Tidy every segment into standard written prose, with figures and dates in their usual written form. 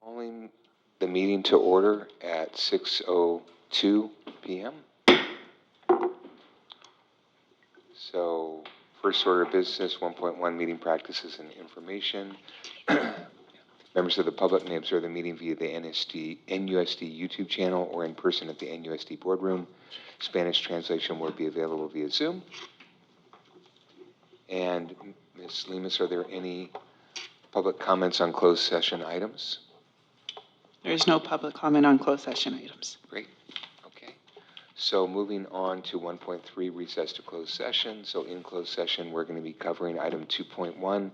Calling the meeting to order at 6:02 PM. So, first order of business, 1.1, meeting practices and information. Members of the public may observe the meeting via the NUSD YouTube channel or in person at the NUSD boardroom. Spanish translation will be available via Zoom. And Ms. Lemus, are there any public comments on closed session items? There is no public comment on closed session items. Great. Okay. So moving on to 1.3, recess to closed session. So in closed session, we're going to be covering item 2.1,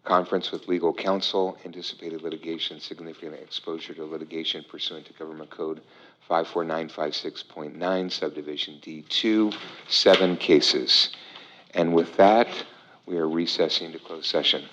conference with legal counsel, anticipated litigation, significant exposure to litigation pursuant to Government Code 54956.9, subdivision D2, 7 cases. And with that, we are recessing to closed session.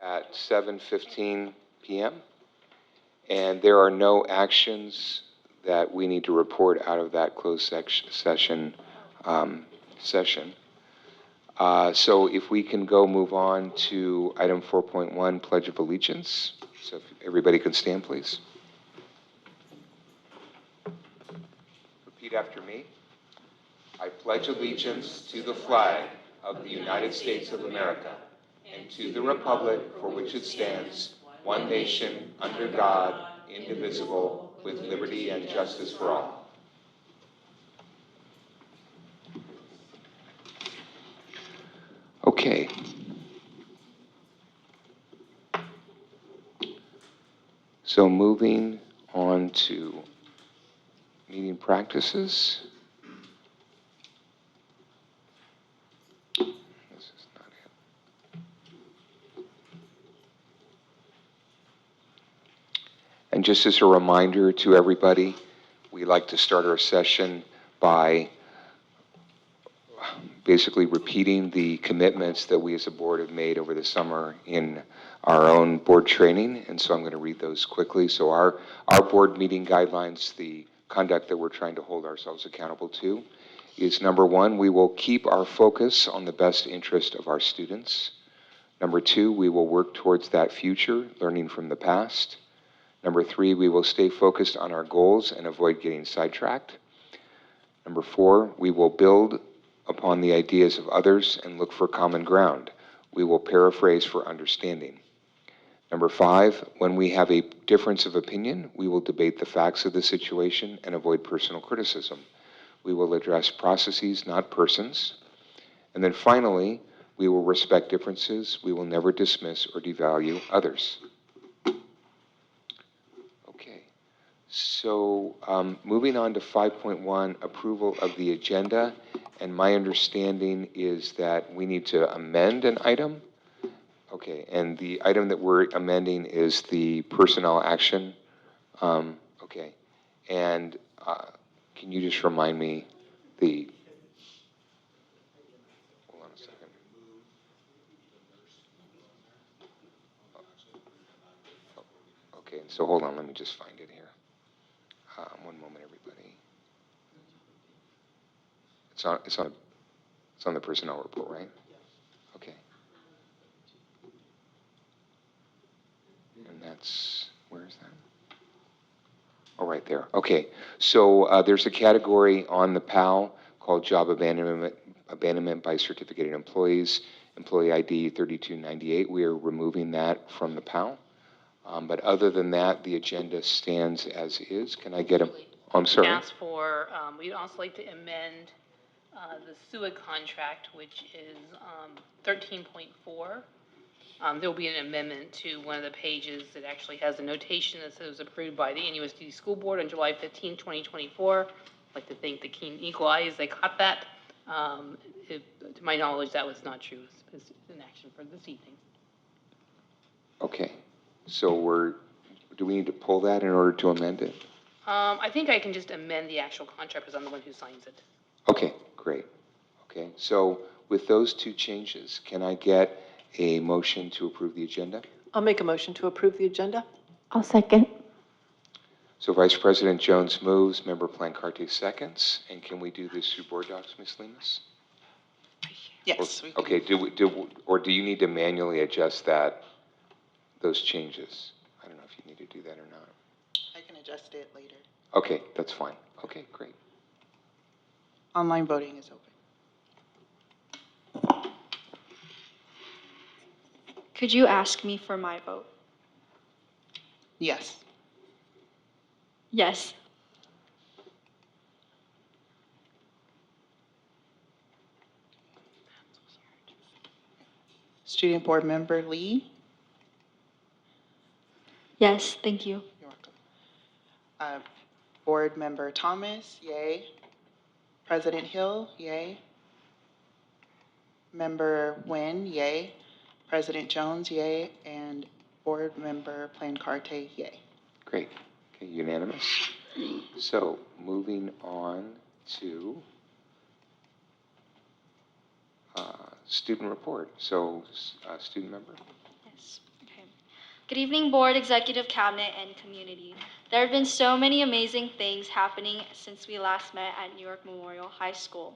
at 7:15 p.m. And there are no actions that we need to report out of that closed session. So if we can move on to item 4.1, Pledge of Allegiance. So if everybody can stand, please. Repeat after me. I pledge allegiance to the flag of the United States of America and to the republic for which it stands, one nation, under God, indivisible, with liberty and justice for all. Okay. So moving on to meeting practices. This is not it. And just as a reminder to everybody, we like to start our session by basically repeating the commitments that we as a board have made over the summer in our own board training. And so I'm going to read those quickly. So our board meeting guidelines, the conduct that we're trying to hold ourselves accountable to, is number one, we will keep our focus on the best interest of our students. Number two, we will work towards that future, learning from the past. Number three, we will stay focused on our goals and avoid getting sidetracked. Number four, we will build upon the ideas of others and look for common ground. We will paraphrase for understanding. Number five, when we have a difference of opinion, we will debate the facts of the situation and avoid personal criticism. We will address processes, not persons. And then finally, we will respect differences. We will never dismiss or devalue others. Okay. So moving on to 5.1, approval of the agenda. And my understanding is that we need to amend an item. Okay, and the item that we're amending is the personnel action. Okay, and can you just remind me hold on a second. Okay, so hold on, let me just find it here. One moment, everybody. It's on the personnel report, right? Okay. And where is that? Oh, right there. Okay. So there's a category on the PAL called job abandonment by certificated employees, employee ID 3298. We are removing that from the PAL. But other than that, the agenda stands as is. Can I get a, oh, I'm sorry. Ask for, we'd also like to amend the SUA contract, which is 13.4. There will be an amendment to one of the pages that actually has a notation that says it was approved by the NUSD School Board on July 15, 2024. I'd like to thank the keen eagle eyes, they caught that. To my knowledge, that was not true. It's an action for this evening. Okay. So do we need to pull that in order to amend it? I think I can just amend the actual contract because I'm the one who signs it. Okay, great. Okay, so with those two changes, can I get a motion to approve the agenda? I'll make a motion to approve the agenda. I'll second. So Vice President Jones moves, Member Plancarte seconds, and can we do this through board docs, Ms. Lemus? Yes. we can. Okay, or do you need to manually adjust those changes? I don't know if you need to do that or not. I can adjust it later. Okay, that's fine. Okay, great. Online voting is open. Could you ask me for my vote? Yes. Yes. Student Board Member Lee? Yes, thank you. You're welcome. Board Member Thomas, yay. President Hill, yay. Member Nguyen, yay. President Jones, yay. And Board Member Plancarte, yay. Great. Okay, unanimous. So moving on to student report. So student member? Yes. Good evening, Board, Executive Cabinet, and community. There have been so many amazing things happening since we last met at New York Memorial High School.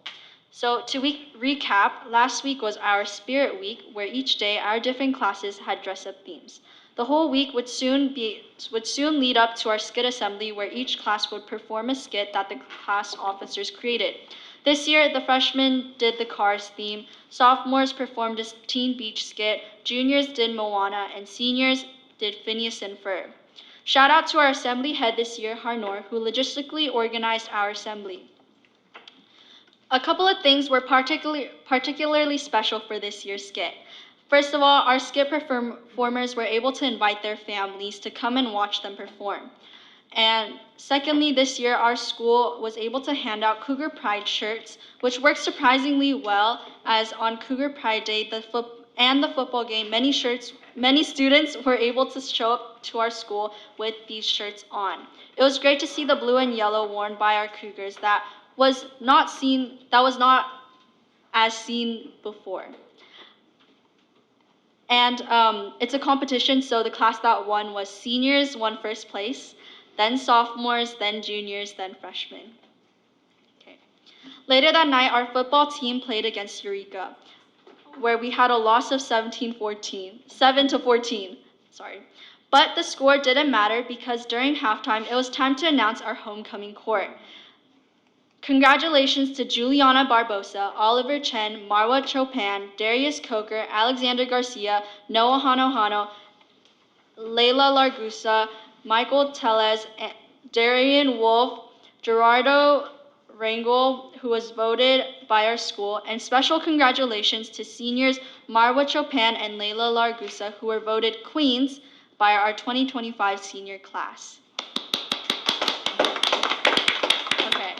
So to recap, last week was our Spirit Week, where each day our different classes had dress-up themes. The whole week would soon lead up to our skit assembly, where each class would perform a skit that the class officers created. This year, the freshmen did the Cars theme, sophomores performed a Teen Beach skit, juniors did Moana, and seniors did Phineas and Ferb. Shout out to our assembly head this year, Harnor, who logistically organized our assembly. A couple of things were particularly special for this year's skit. First of all, our skit performers were able to invite their families to come and watch them perform. And secondly, this year, our school was able to hand out Cougar Pride shirts, which worked surprisingly well, as on Cougar Pride Day the football game, many students were able to show up to our school with these shirts on. It was great to see the blue and yellow worn by our Cougars that was not as seen before. And it's a competition, so the class that won was seniors won first place, then sophomores, then juniors, then freshmen. Okay. Later that night, our football team played against Eureka, where we had a loss of 7 to 14. But the score didn't matter because during halftime, it was time to announce our homecoming court. Congratulations to Juliana Barbosa, Oliver Chen, Marwa Chopin, Darius Coker, Alexander Garcia, Noah Hanohano, Layla Largusa, Michael Tellez, Darian Wolf, Gerardo Rangel, who was voted by our school, and special congratulations to seniors Marwa Chopin and Layla Largusa, who were voted queens by our 2025 senior class. Okay.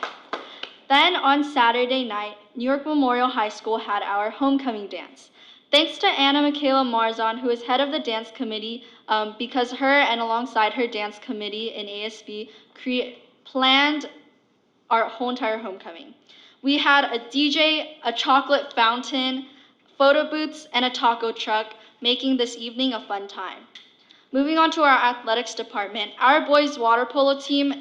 Then on Saturday night, New York Memorial High School had our homecoming dance. Thanks to Anna Michaela Marzon, who is head of the dance committee, because her and alongside her dance committee in ASB planned our whole entire homecoming. We had a DJ, a chocolate fountain, photo booths, and a taco truck, making this evening a fun time. Moving on to our athletics department, our boys water polo team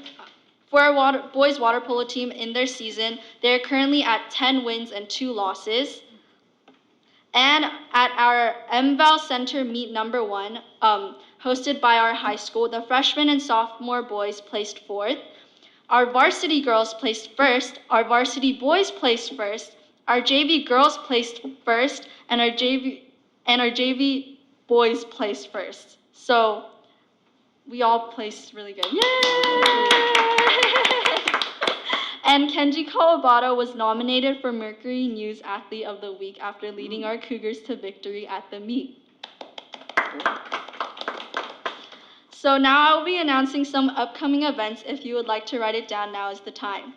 in their season, they're currently at 10 wins and 2 losses. And at our MVAL Center meet number 1, hosted by our high school, the freshman and sophomore boys placed 4th. Our varsity girls placed 1st, our varsity boys placed 1st, our JV girls placed 1st, and our JV boys placed 1st. So we all placed really good. Yay! And Kenji Kawabata was nominated for Mercury News Athlete of the Week after leading our Cougars to victory at the meet. So now I'll be announcing some upcoming events. If you would like to write it down, now is the time.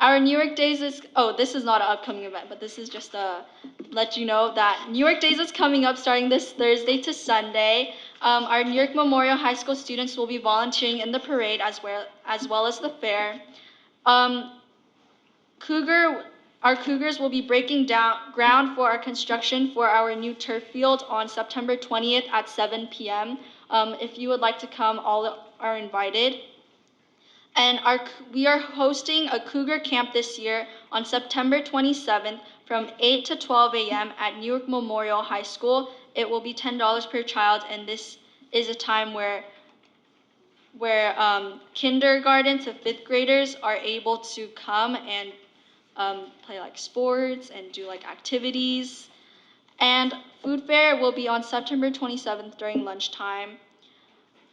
Our New York Days is, this is not an upcoming event, but this is just to let you know that New York Days is coming up starting this Thursday to Sunday. Our New York Memorial High School students will be volunteering in the parade as well as the fair. Our Cougars will be breaking ground for our construction for our new turf field on September 20th at 7 p.m. If you would like to come, all are invited. And we are hosting a Cougar Camp this year on September 27th from 8 to 12 a.m. at New York Memorial High School. It will be $10 per child, and this is a time where kindergarten to 5th graders are able to come and play like sports and do like activities. And food fair will be on September 27th during lunchtime.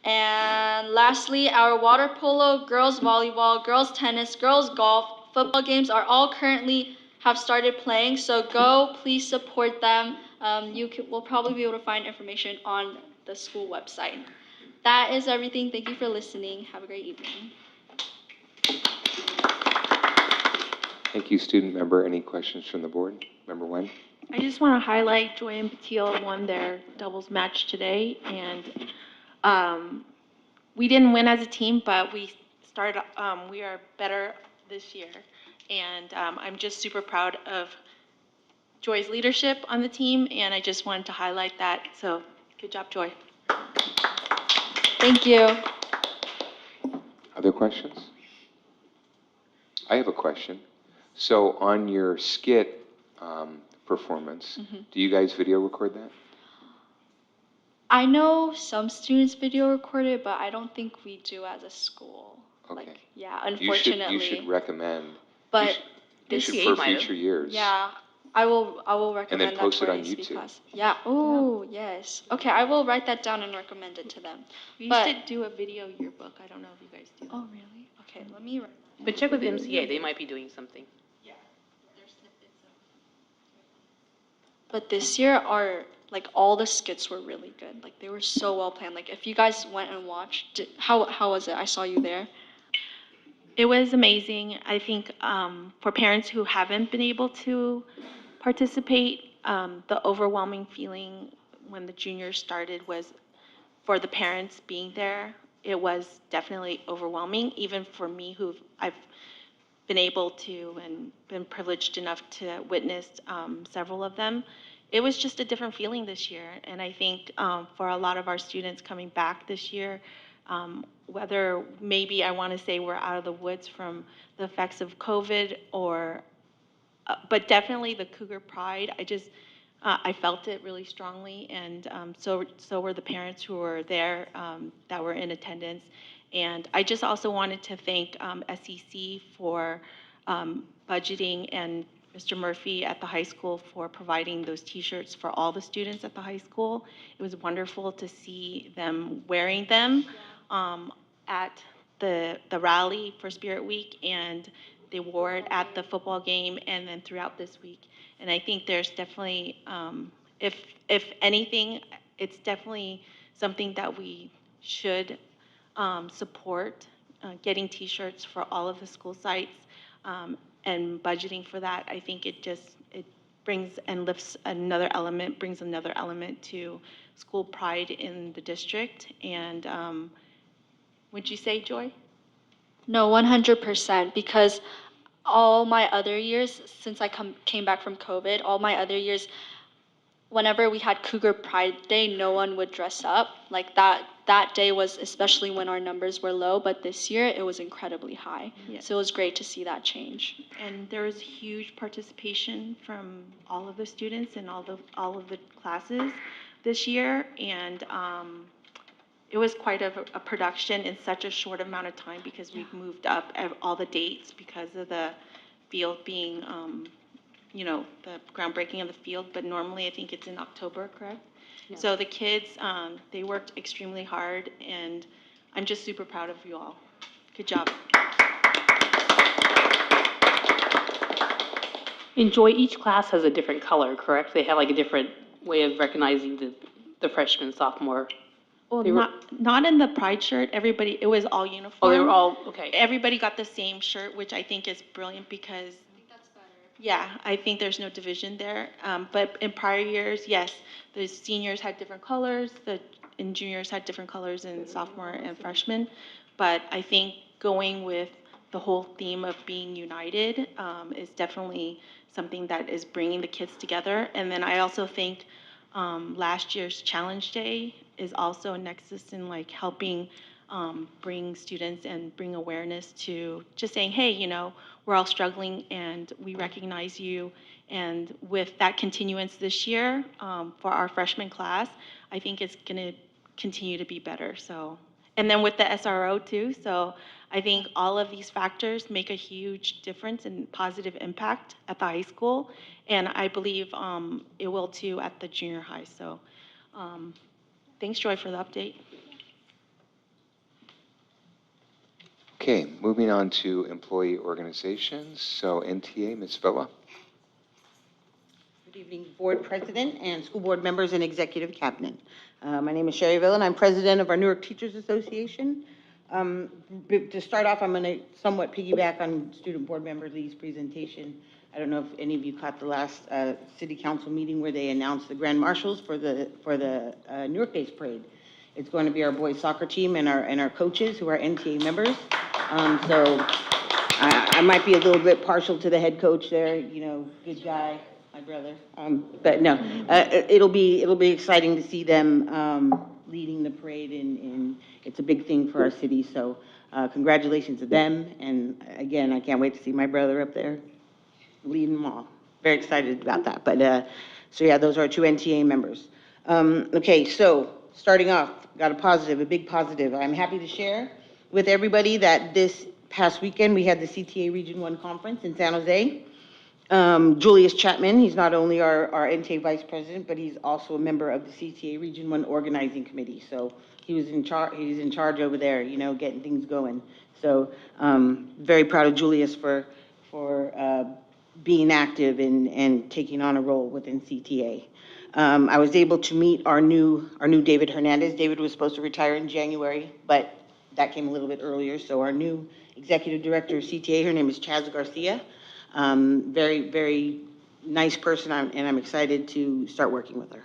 And lastly, our water polo, girls volleyball, girls tennis, girls golf, football games are all currently have started playing. So go, please support them. We'll probably be able to find information on the school website. That is everything. Thank you for listening. Have a great evening. Thank you, student member. Any questions from the board? Member 1? I just want to highlight Joy and Patil won their doubles match today, and we didn't win as a team, but we are better this year, and I'm just super proud of Joy's leadership on the team, and I just wanted to highlight that. So good job, Joy. Thank you. Other questions? I have a question. So on your skit performance, do you guys video record that? I know some students video record it, but I don't think we do as a school. Okay. Yeah, You should unfortunately. recommend. But You this should MCA for might have. future years. Yeah, I will recommend that post for it on ASB YouTube. class. Yeah. Oh, yes. Okay, I will write that down and recommend it to them. We But- used to do a video yearbook. I don't know if you guys do that. Oh, really? Okay, let me write. But check with MCA, they might be doing something. But this year, all the skits were really good. Like, they were so well planned. Like, if you guys went and watched, how was it? I saw you there. It was amazing. I think for parents who haven't been able to participate, the overwhelming feeling when the juniors started was for the parents being there. It was definitely overwhelming, even for me, I've been able to and been privileged enough to witness several of them. It was just a different feeling this year, and I think for a lot of our students coming back this year, whether maybe I want to say we're out of the woods from the effects of COVID but definitely the Cougar Pride, I felt it really strongly, and so were the parents who were there that were in attendance. And I just also wanted to thank SEC for budgeting and Mr. Murphy at the high school for providing those T-shirts for all the students at the high school. It was wonderful to see them wearing them at the rally for Spirit Week, and they wore it at the football game and then throughout this week. And I think there's definitely, if anything, it's definitely something that we should support, getting T-shirts for all of the school sites and budgeting for that. I think it brings and lifts another element, brings another element to school pride in the district. And would you say, Joy? No, 100%, because all my other years, since I came back from COVID, all my other years, whenever we had Cougar Pride Day, no one would dress up. Like that day was especially when our numbers were low, but this year it was incredibly high. Yes. So it was great to see that change. And there was huge participation from all of the students and all of the classes this year, and it was quite a production in such a short amount of time because we've moved up all the dates because of the field being, the groundbreaking of the field. But normally I think it's in October, correct? Yeah. So the kids, they worked extremely hard, and I'm just super proud of you all. Good job. Enjoy, each class has a different color, correct? They have like a different way of recognizing the freshman, sophomore. Well, They were- not in the pride shirt. Everybody, it was all uniform. Oh, they were all, okay. Everybody got the same shirt, which I think is brilliant because, yeah, I think there's no division there. But in prior years, yes, the seniors had different colors, and juniors had different colors in sophomore and freshman. But I think going with the whole theme of being united is definitely something that is bringing the kids together. And then I also think last year's Challenge Day is also a nexus in like helping bring students and bring awareness to just saying, hey, we're all struggling and we recognize you. And with that continuance this year for our freshman class, I think it's going to continue to be better. So, and then with the SRO too. So I think all of these factors make a huge difference and positive impact at the high school. And I believe it will too at the junior high. So thanks, Joy, for the update. Okay, moving on to employee organizations. So NTA, Ms. Villa. Good evening, Board President and school board members and executive cabinet. My name is Sherry Villa, and I'm president of our Newark Teachers Association. To start off, I'm going to somewhat piggyback on student board member Lee's presentation. I don't know if any of you caught the last city council meeting where they announced the grand marshals for the Newark Days Parade. It's going to be our boys soccer team and our coaches who are NTA members. So I might be a little bit partial to the head coach there, good guy, my brother. But no, it'll be exciting to see them leading the parade, and it's a big thing for our city, so congratulations to them. And again, I can't wait to see my brother up there leading them all. Very excited about that. But, so yeah, those are our two NTA members. Okay, so starting off, got a big positive. I'm happy to share with everybody that this past weekend, we had the CTA Region 1 conference in San Jose. Julius Chapman, he's not only our NTA Vice President, but he's also a member of the CTA Region 1 Organizing Committee. So he's in charge over there, you know, getting things going. So very proud of Julius for being active and taking on a role within CTA. I was able to meet our new David Hernandez. David was supposed to retire in January, but that came a little bit earlier. So our new Executive Director of CTA, her name is Chaz Garcia. Very, very nice person, and I'm excited to start working with her.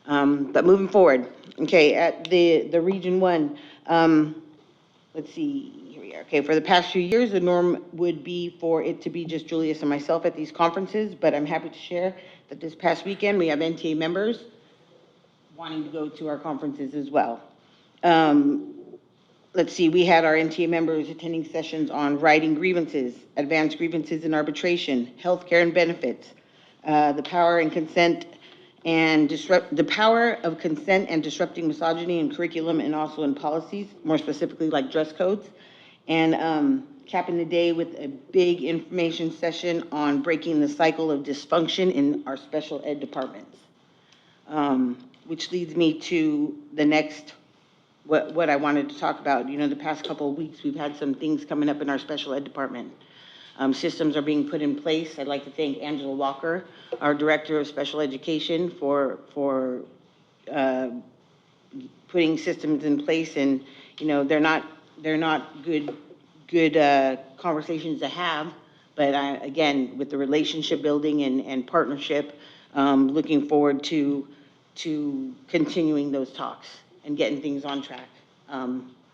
But moving forward, okay, at the Region 1, let's see, here we are. Okay, for the past few years, the norm would be for it to be just Julius and myself at these conferences, but I'm happy to share that this past weekend, we have NTA members wanting to go to our conferences as well. Let's see, we had our NTA members attending sessions on writing grievances, advanced grievances and arbitration, healthcare and benefits, the power of consent and disrupting misogyny in curriculum and also in policies, more specifically like dress codes, and capping the day with a big information session on breaking the cycle of dysfunction in our special ed departments, which leads me to the next. What I wanted to talk about. You know, the past couple of weeks, we've had some things coming up in our special ed department. Systems are being put in place. I'd like to thank Angela Walker, our Director of Special Education, for putting systems in place. And, you know, they're not good conversations to have, but again, with the relationship building and partnership, looking forward to continuing those talks and getting things on track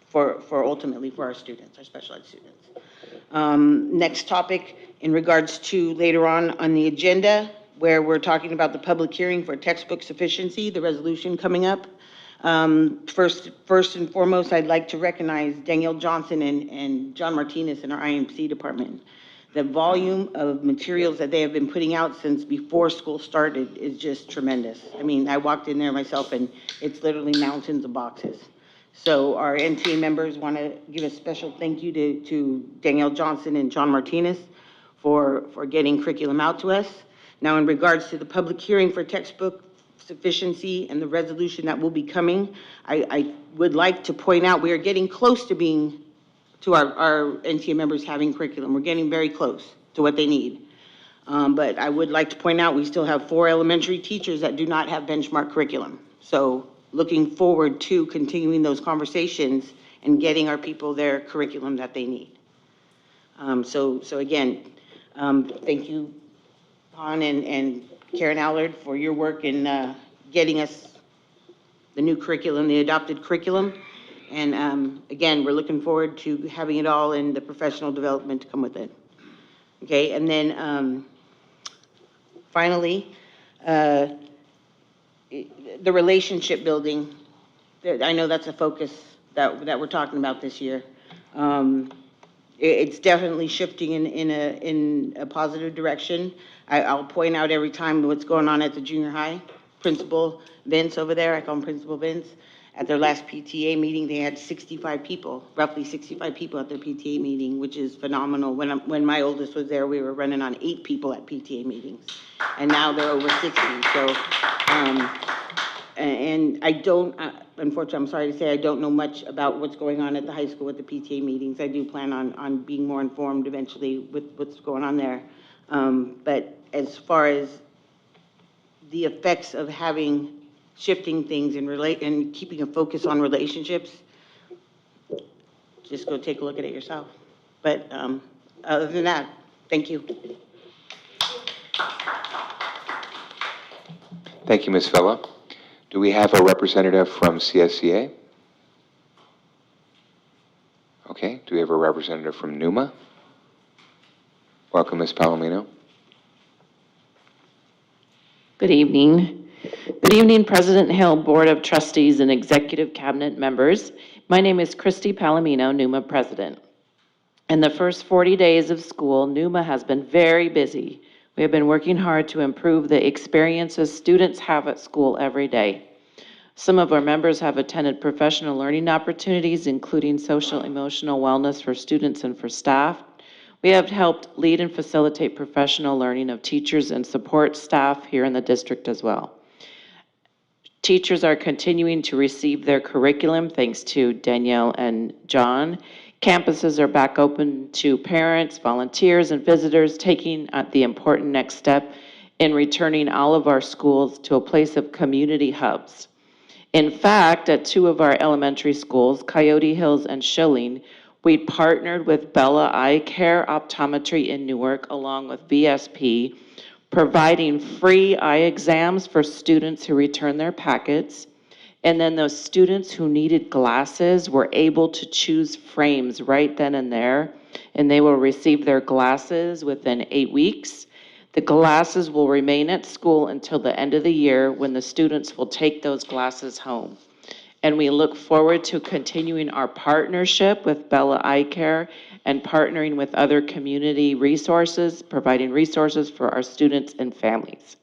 for ultimately for our students, our special ed students. Next topic in regards to later on the agenda, where we're talking about the public hearing for textbook sufficiency, the resolution coming up. First and foremost, I'd like to recognize Danielle Johnson and John Martinez in our IMC department. The volume of materials that they have been putting out since before school started is just tremendous. I mean, I walked in there myself and it's literally mountains of boxes. So our NTA members want to give a special thank you to Danielle Johnson and John Martinez for getting curriculum out to us. Now, in regards to the public hearing for textbook sufficiency and the resolution that will be coming, I would like to point out we are getting close to our NTA members having curriculum. We're getting very close to what they need. But I would like to point out we still have 4 elementary teachers that do not have benchmark curriculum. So looking forward to continuing those conversations and getting our people their curriculum that they need. So again, thank you, Han and Karen Allard, for your work in getting us the new curriculum, the adopted curriculum. And again, we're looking forward to having it all in the professional development to come with it. Okay, and then finally, the relationship building. I know that's a focus that we're talking about this year. It's definitely shifting in a positive direction. I'll point out every time what's going on at the junior high. Principal Vince over there, I call him Principal Vince. At their last PTA meeting, they had 65 people, roughly 65 people at their PTA meeting, which is phenomenal. When my oldest was there, we were running on 8 people at PTA meetings, and now they're over 60. So, and I don't, unfortunately, I'm sorry to say, I don't know much about what's going on at the high school with the PTA meetings. I do plan on being more informed eventually with what's going on there. But as far as the effects of shifting things and keeping a focus on relationships, just go take a look at it yourself. But other than that, thank you. Thank you, Ms. Villa. Do we have a representative from CSEA? Okay, do we have a representative from NUMA? Welcome, Ms. Palomino. Good evening. Good evening, President Hill, Board of Trustees, and Executive Cabinet members. My name is Christy Palomino, NUMA president. In the first 40 days of school, NUMA has been very busy. We have been working hard to improve the experiences students have at school every day. Some of our members have attended professional learning opportunities, including social emotional wellness for students and for staff. We have helped lead and facilitate professional learning of teachers and support staff here in the district as well. Teachers are continuing to receive their curriculum thanks to Danielle and John. Campuses are back open to parents, volunteers, and visitors, taking the important next step in returning all of our schools to a place of community hubs. In fact, at 2 of our elementary schools, Coyote Hills and Schilling, we partnered with Bella Eye Care Optometry in Newark, along with VSP, providing free eye exams for students who return their packets. And then those students who needed glasses were able to choose frames right then and there, and they will receive their glasses within 8 weeks. The glasses will remain at school until the end of the year, when the students will take those glasses home. And we look forward to continuing our partnership with Bella Eye Care and partnering with other community resources, providing resources for our students and families.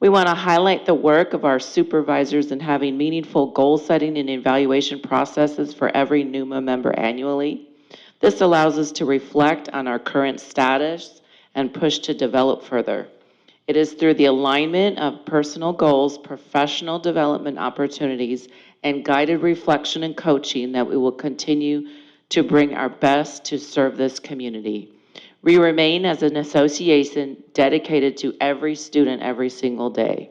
We want to highlight the work of our supervisors in having meaningful goal setting and evaluation processes for every NUMA member annually. This allows us to reflect on our current status and push to develop further. It is through the alignment of personal goals, professional development opportunities, and guided reflection and coaching that we will continue to bring our best to serve this community. We remain as an association dedicated to every student every single day.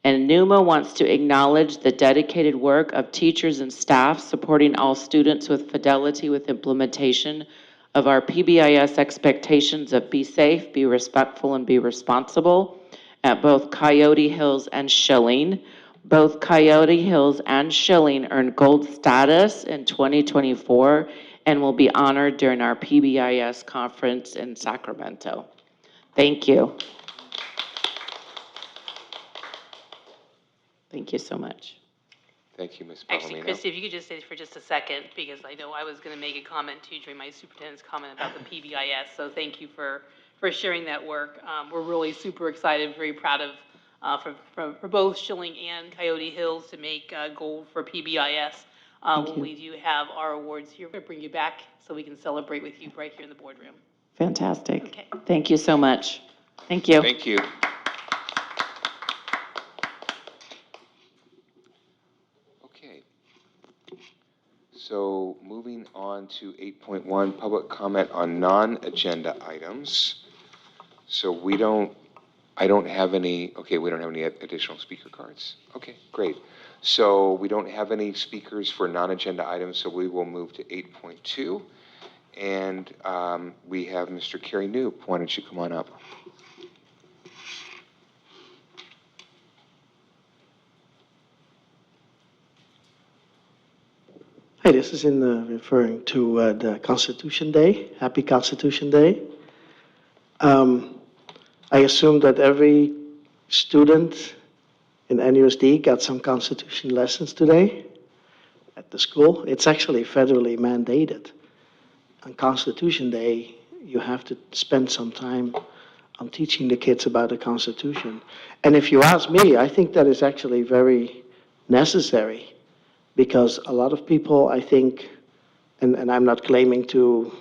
And NUMA wants to acknowledge the dedicated work of teachers and staff supporting all students with fidelity with implementation of our PBIS expectations of be safe, be respectful, and be responsible at both Coyote Hills and Schilling. Both Coyote Hills and Schilling earned gold status in 2024 and will be honored during our PBIS conference in Sacramento. Thank you. Thank you so much. Thank you, Ms. Actually, Palomino. Christy, if you could just stay for just a second, because I know I was going to make a comment too during my superintendent's comment about the PBIS. So thank you for sharing that work. We're really super excited, very proud of for both Schilling and Coyote Hills to make gold for PBIS. When we do have our awards here, we'll bring you back so we can celebrate with you right here in the boardroom. Fantastic. Okay. Thank you so much. Thank you. Thank you. Okay. So moving on to 8.1, public comment on non-agenda items. So I don't have any, okay, we don't have any additional speaker cards. Okay, great. So we don't have any speakers for non-agenda items, so we will move to 8.2. And we have Mr. Kerry Knoop. Why don't you come on up? Hi, this is referring to the Constitution Day. Happy Constitution Day. I assume that every student in NUSD got some Constitution lessons today at the school. It's actually federally mandated. On Constitution Day, you have to spend some time on teaching the kids about the Constitution. And if you ask me, I think that is actually very necessary, because a lot of people, I think, and I'm not claiming to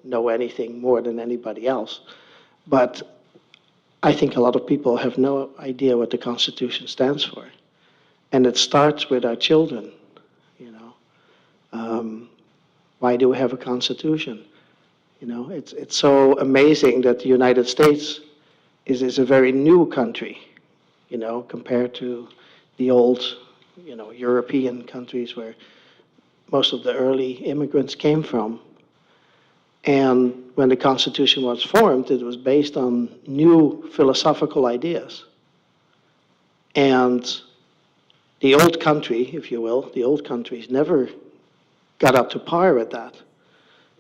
know anything more than anybody else, but I think a lot of people have no idea what the Constitution stands for. And it starts with our children, you know. Why do we have a Constitution? You know, it's so amazing that the United States is a very new country, you know, compared to the old, you know, European countries where most of the early immigrants came from. And when the Constitution was formed, it was based on new philosophical ideas. And the old country, if you will, the old countries never got up to par with that.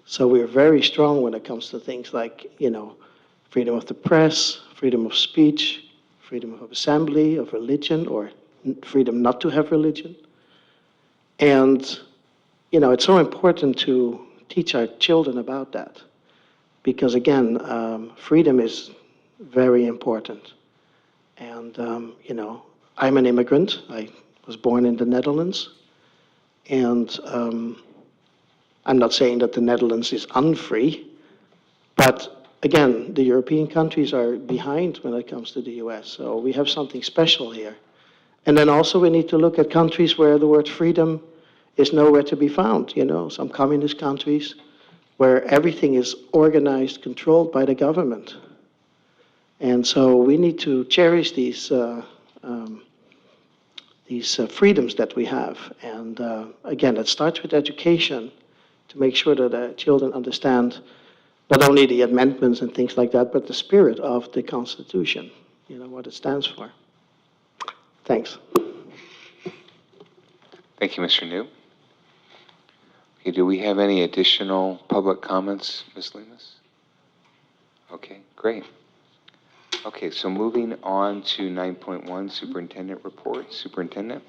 So we're very strong when it comes to things like, you know, freedom of the press, freedom of speech, freedom of assembly, of religion, or freedom not to have religion. And it's so important to teach our children about that. Because again, freedom is very important. And, I'm an immigrant. I was born in the Netherlands. And I'm not saying that the Netherlands is unfree, but again, the European countries are behind when it comes to the US. So we have something special here. And then also we need to look at countries where the word freedom is nowhere to be found, some communist countries where everything is organized, controlled by the government. And so we need to cherish these freedoms that we have. And again, it starts with education to make sure that children understand not only the amendments and things like that, but the spirit of the Constitution, what it stands for. Thanks. Thank you, Mr. New. Okay, do we have any additional public comments, Ms. Lemus? Okay, great. Okay, so moving on to 9.1, Superintendent Report. Superintendent?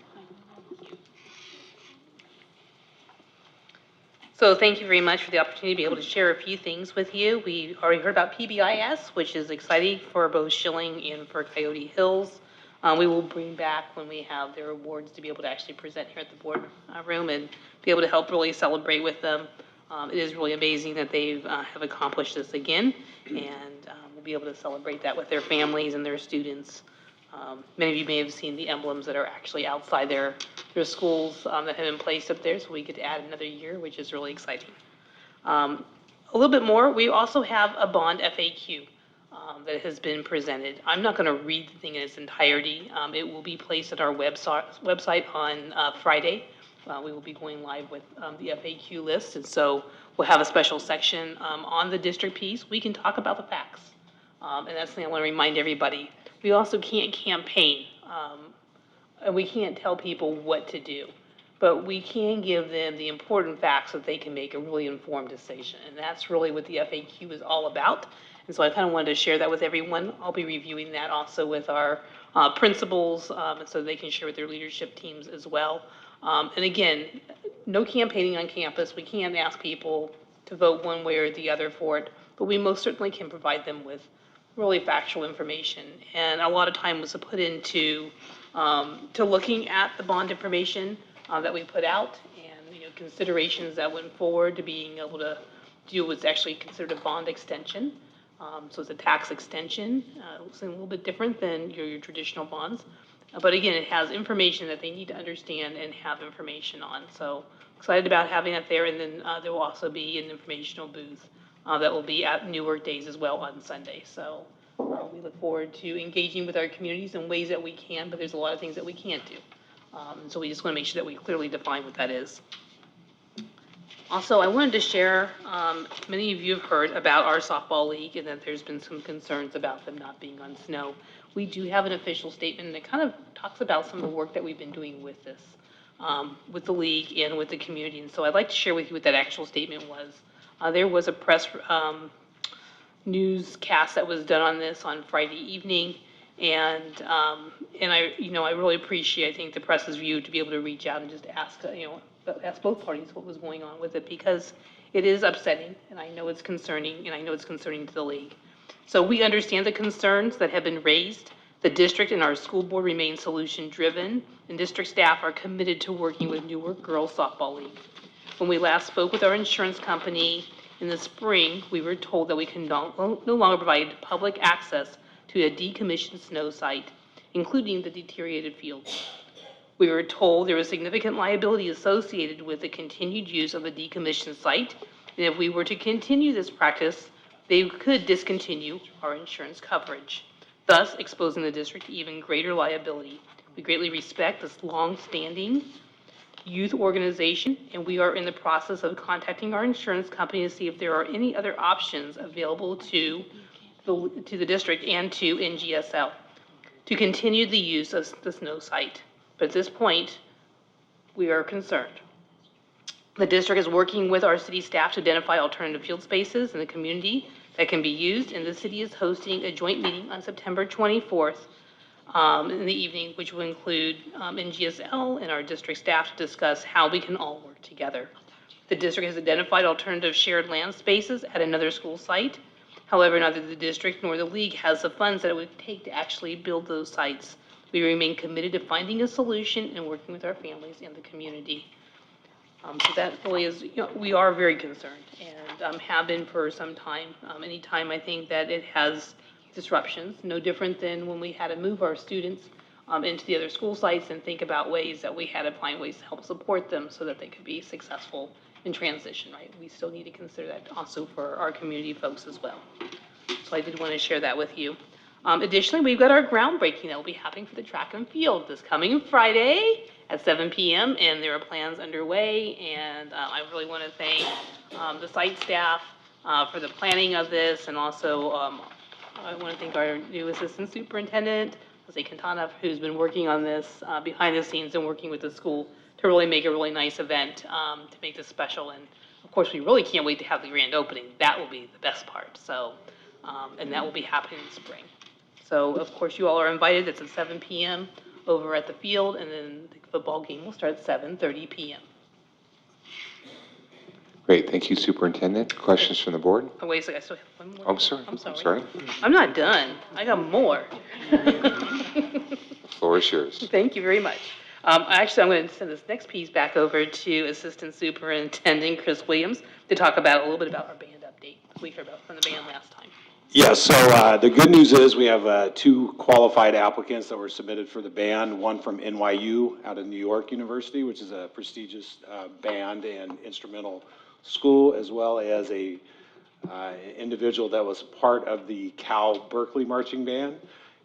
So thank you very much for the opportunity to be able to share a few things with you. We already heard about PBIS, which is exciting for both Schilling and for Coyote Hills. We will bring back when we have their awards to be able to actually present here at the board room and be able to help really celebrate with them. It is really amazing that they have accomplished this again, and we'll be able to celebrate that with their families and their students. Many of you may have seen the emblems that are actually outside their schools that have been placed up there, so we get to add another year, which is really exciting. A little bit more, we also have a bond FAQ that has been presented. I'm not going to read the thing in its entirety. It will be placed at our website on Friday. We will be going live with the FAQ list, and so we'll have a special section on the district piece. We can talk about the facts, and that's the thing I want to remind everybody. We also can't campaign, and we can't tell people what to do, but we can give them the important facts so that they can make a really informed decision, and that's really what the FAQ is all about. And so I kind of wanted to share that with everyone. I'll be reviewing that also with our principals, so they can share with their leadership teams as well. And again, no campaigning on campus. We can't ask people to vote one way or the other for it, but we most certainly can provide them with really factual information. And a lot of time was put into to looking at the bond information that we put out, and considerations that went forward to being able to do what's actually considered a bond extension. So it's a tax extension. It's a little bit different than your traditional bonds. But again, it has information that they need to understand and have information on. So excited about having that there. And then there will also be an informational booth that will be at Newark Days as well on Sunday. So we look forward to engaging with our communities in ways that we can, but there's a lot of things that we can't do. So we just want to make sure that we clearly define what that is. Also, I wanted to share, many of you have heard about our softball league and that there's been some concerns about them not being on snow. We do have an official statement, and it kind of talks about some of the work that we've been doing with this, with the league and with the community. And so I'd like to share with you what that actual statement was. There was a press newscast that was done on this on Friday evening, and I really appreciate, I think, the press's view to be able to reach out and just ask both parties what was going on with it, because it is upsetting, and I know it's concerning, and I know it's concerning to the league. So we understand the concerns that have been raised. The district and our school board remain solution-driven, and district staff are committed to working with Newark Girls Softball League. When we last spoke with our insurance company in the spring, we were told that we can no longer provide public access to a decommissioned snow site, including the deteriorated fields. We were told there was significant liability associated with the continued use of a decommissioned site, and if we were to continue this practice, they could discontinue our insurance coverage, thus exposing the district to even greater liability. We greatly respect this long-standing youth organization, and we are in the process of contacting our insurance company to see if there are any other options available to the district and to NGSL to continue the use of the snow site. But at this point, we are concerned. The district is working with our city staff to identify alternative field spaces in the community that can be used, and the city is hosting a joint meeting on September 24th in the evening, which will include NGSL and our district staff to discuss how we can all work together. The district has identified alternative shared land spaces at another school site. However, neither the district nor the league has the funds that it would take to actually build those sites. We remain committed to finding a solution and working with our families and the community. So that really is, we are very concerned and have been for some time. Anytime I think that it has disruptions, no different than when we had to move our students into the other school sites and think about ways that we had to find ways to help support them so that they could be successful in transition, right? We still need to consider that also for our community folks as well. So I did want to share that with you. Additionally, we've got our groundbreaking that will be happening for the track and field this coming Friday at 7 p.m. and there are plans underway. And I really want to thank the site staff for the planning of this, and also I want to thank our new assistant superintendent, Jose Quintana, who's been working on this behind the scenes and working with the school to really make a really nice event to make this special. And of course, we really can't wait to have the grand opening. That will be the best part. So, and that will be happening in the spring. So, of course, you all are invited. It's at 7 p.m. over at the field, and then the football game will start at 7:30 p.m. Great, thank you, Superintendent. Questions from the board? Oh, wait a second, I still have one more. Oh, I'm sorry. I'm sorry. Sorry. I'm not done. I got more. The floor is yours. Thank you very much. Actually, I'm going to send this next piece back over to Assistant Superintendent Chris Williams to talk about a little bit about our band update we heard about from the band last time. Yes, so the good news is we have 2 qualified applicants that were submitted for the band, one from NYU out of New York University, which is a prestigious band and instrumental school, as well as a individual that was part of the Cal Berkeley Marching Band.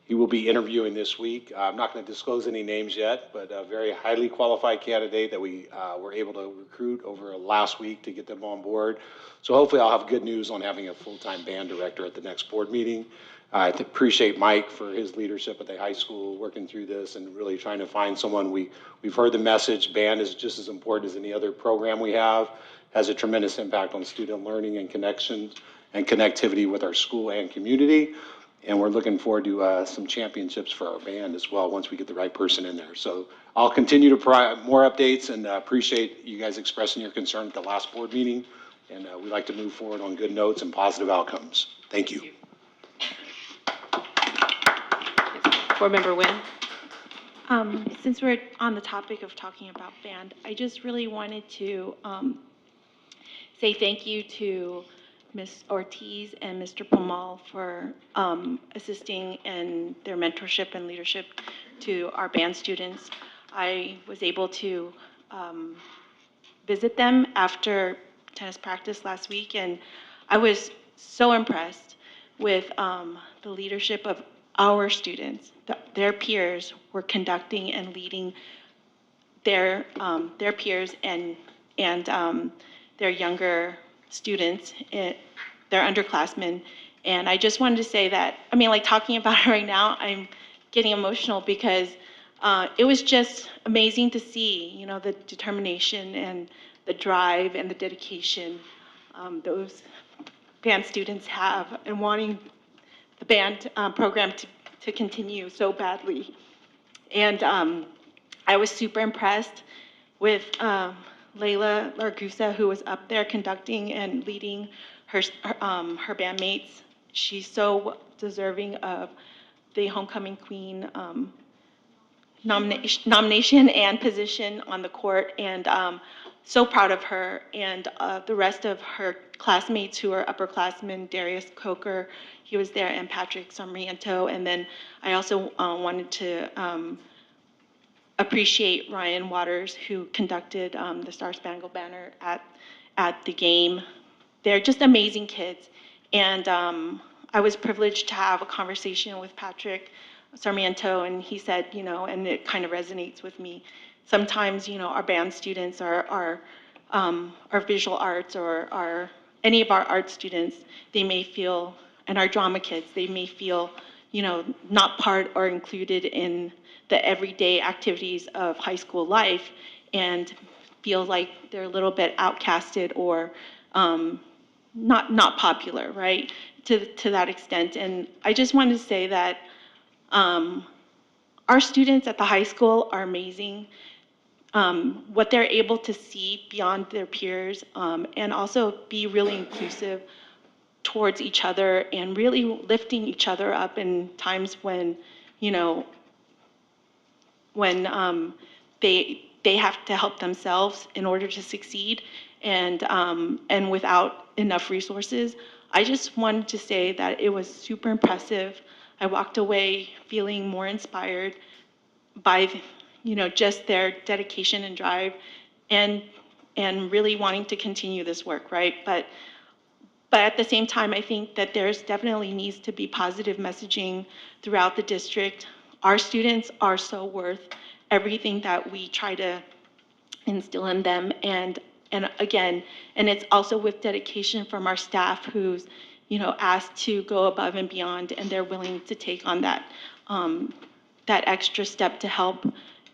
He will be interviewing this week. I'm not going to disclose any names yet, but a very highly qualified candidate that we were able to recruit over last week to get them on board. So hopefully I'll have good news on having a full-time band director at the next board meeting. I appreciate Mike for his leadership at the high school, working through this and really trying to find someone. We've heard the message, band is just as important as any other program we have, has a tremendous impact on student learning and connections and connectivity with our school and community. And we're looking forward to some championships for our band as well once we get the right person in there. So I'll continue to provide more updates, and appreciate you guys expressing your concern at the last board meeting. And we'd like to move forward on good notes and positive outcomes. Thank you. Board Member Nguyen? Since we're on the topic of talking about band, I just really wanted to say thank you to Ms. Ortiz and Mr. Pomal for assisting in their mentorship and leadership to our band students. I was able to visit them after tennis practice last week, and I was so impressed with the leadership of our students. Their peers were conducting and leading their peers and their younger students, their underclassmen. And I just wanted to say that, I mean, like talking about it right now, I'm getting emotional because it was just amazing to see, you know, the determination and the drive and the dedication those band students have and wanting the band program to continue so badly. And I was super impressed with Layla Largusa, who was up there conducting and leading her bandmates. She's so deserving of the Homecoming Queen nomination and position on the court, and so proud of her and the rest of her classmates who are upperclassmen. Darius Coker, he was there, and Patrick Sarmiento. And then I also wanted to appreciate Ryan Waters, who conducted the Star Spangled Banner at the game. They're just amazing kids. And I was privileged to have a conversation with Patrick Sarmiento, and he said, you know, and it kind of resonates with me. Sometimes, you know, our band students our visual arts or any of our art students, they may feel, and our drama kids, they may feel, you know, not part or included in the everyday activities of high school life, and feel like they're a little bit outcasted or not popular, right, to that extent. And I just wanted to say that our students at the high school are amazing. what they're able to see beyond their peers, and also be really inclusive towards each other and really lifting each other up in times when, you know, when they have to help themselves in order to succeed, and without enough resources. I just wanted to say that it was super impressive. I walked away feeling more inspired by, you know, just their dedication and drive, and really wanting to continue this work, right? But at the same time, I think that there's definitely needs to be positive messaging throughout the district. Our students are so worth everything that we try to instill in them. And again, and it's also with dedication from our staff who's, you know, asked to go above and beyond, and they're willing to take on that, that extra step to help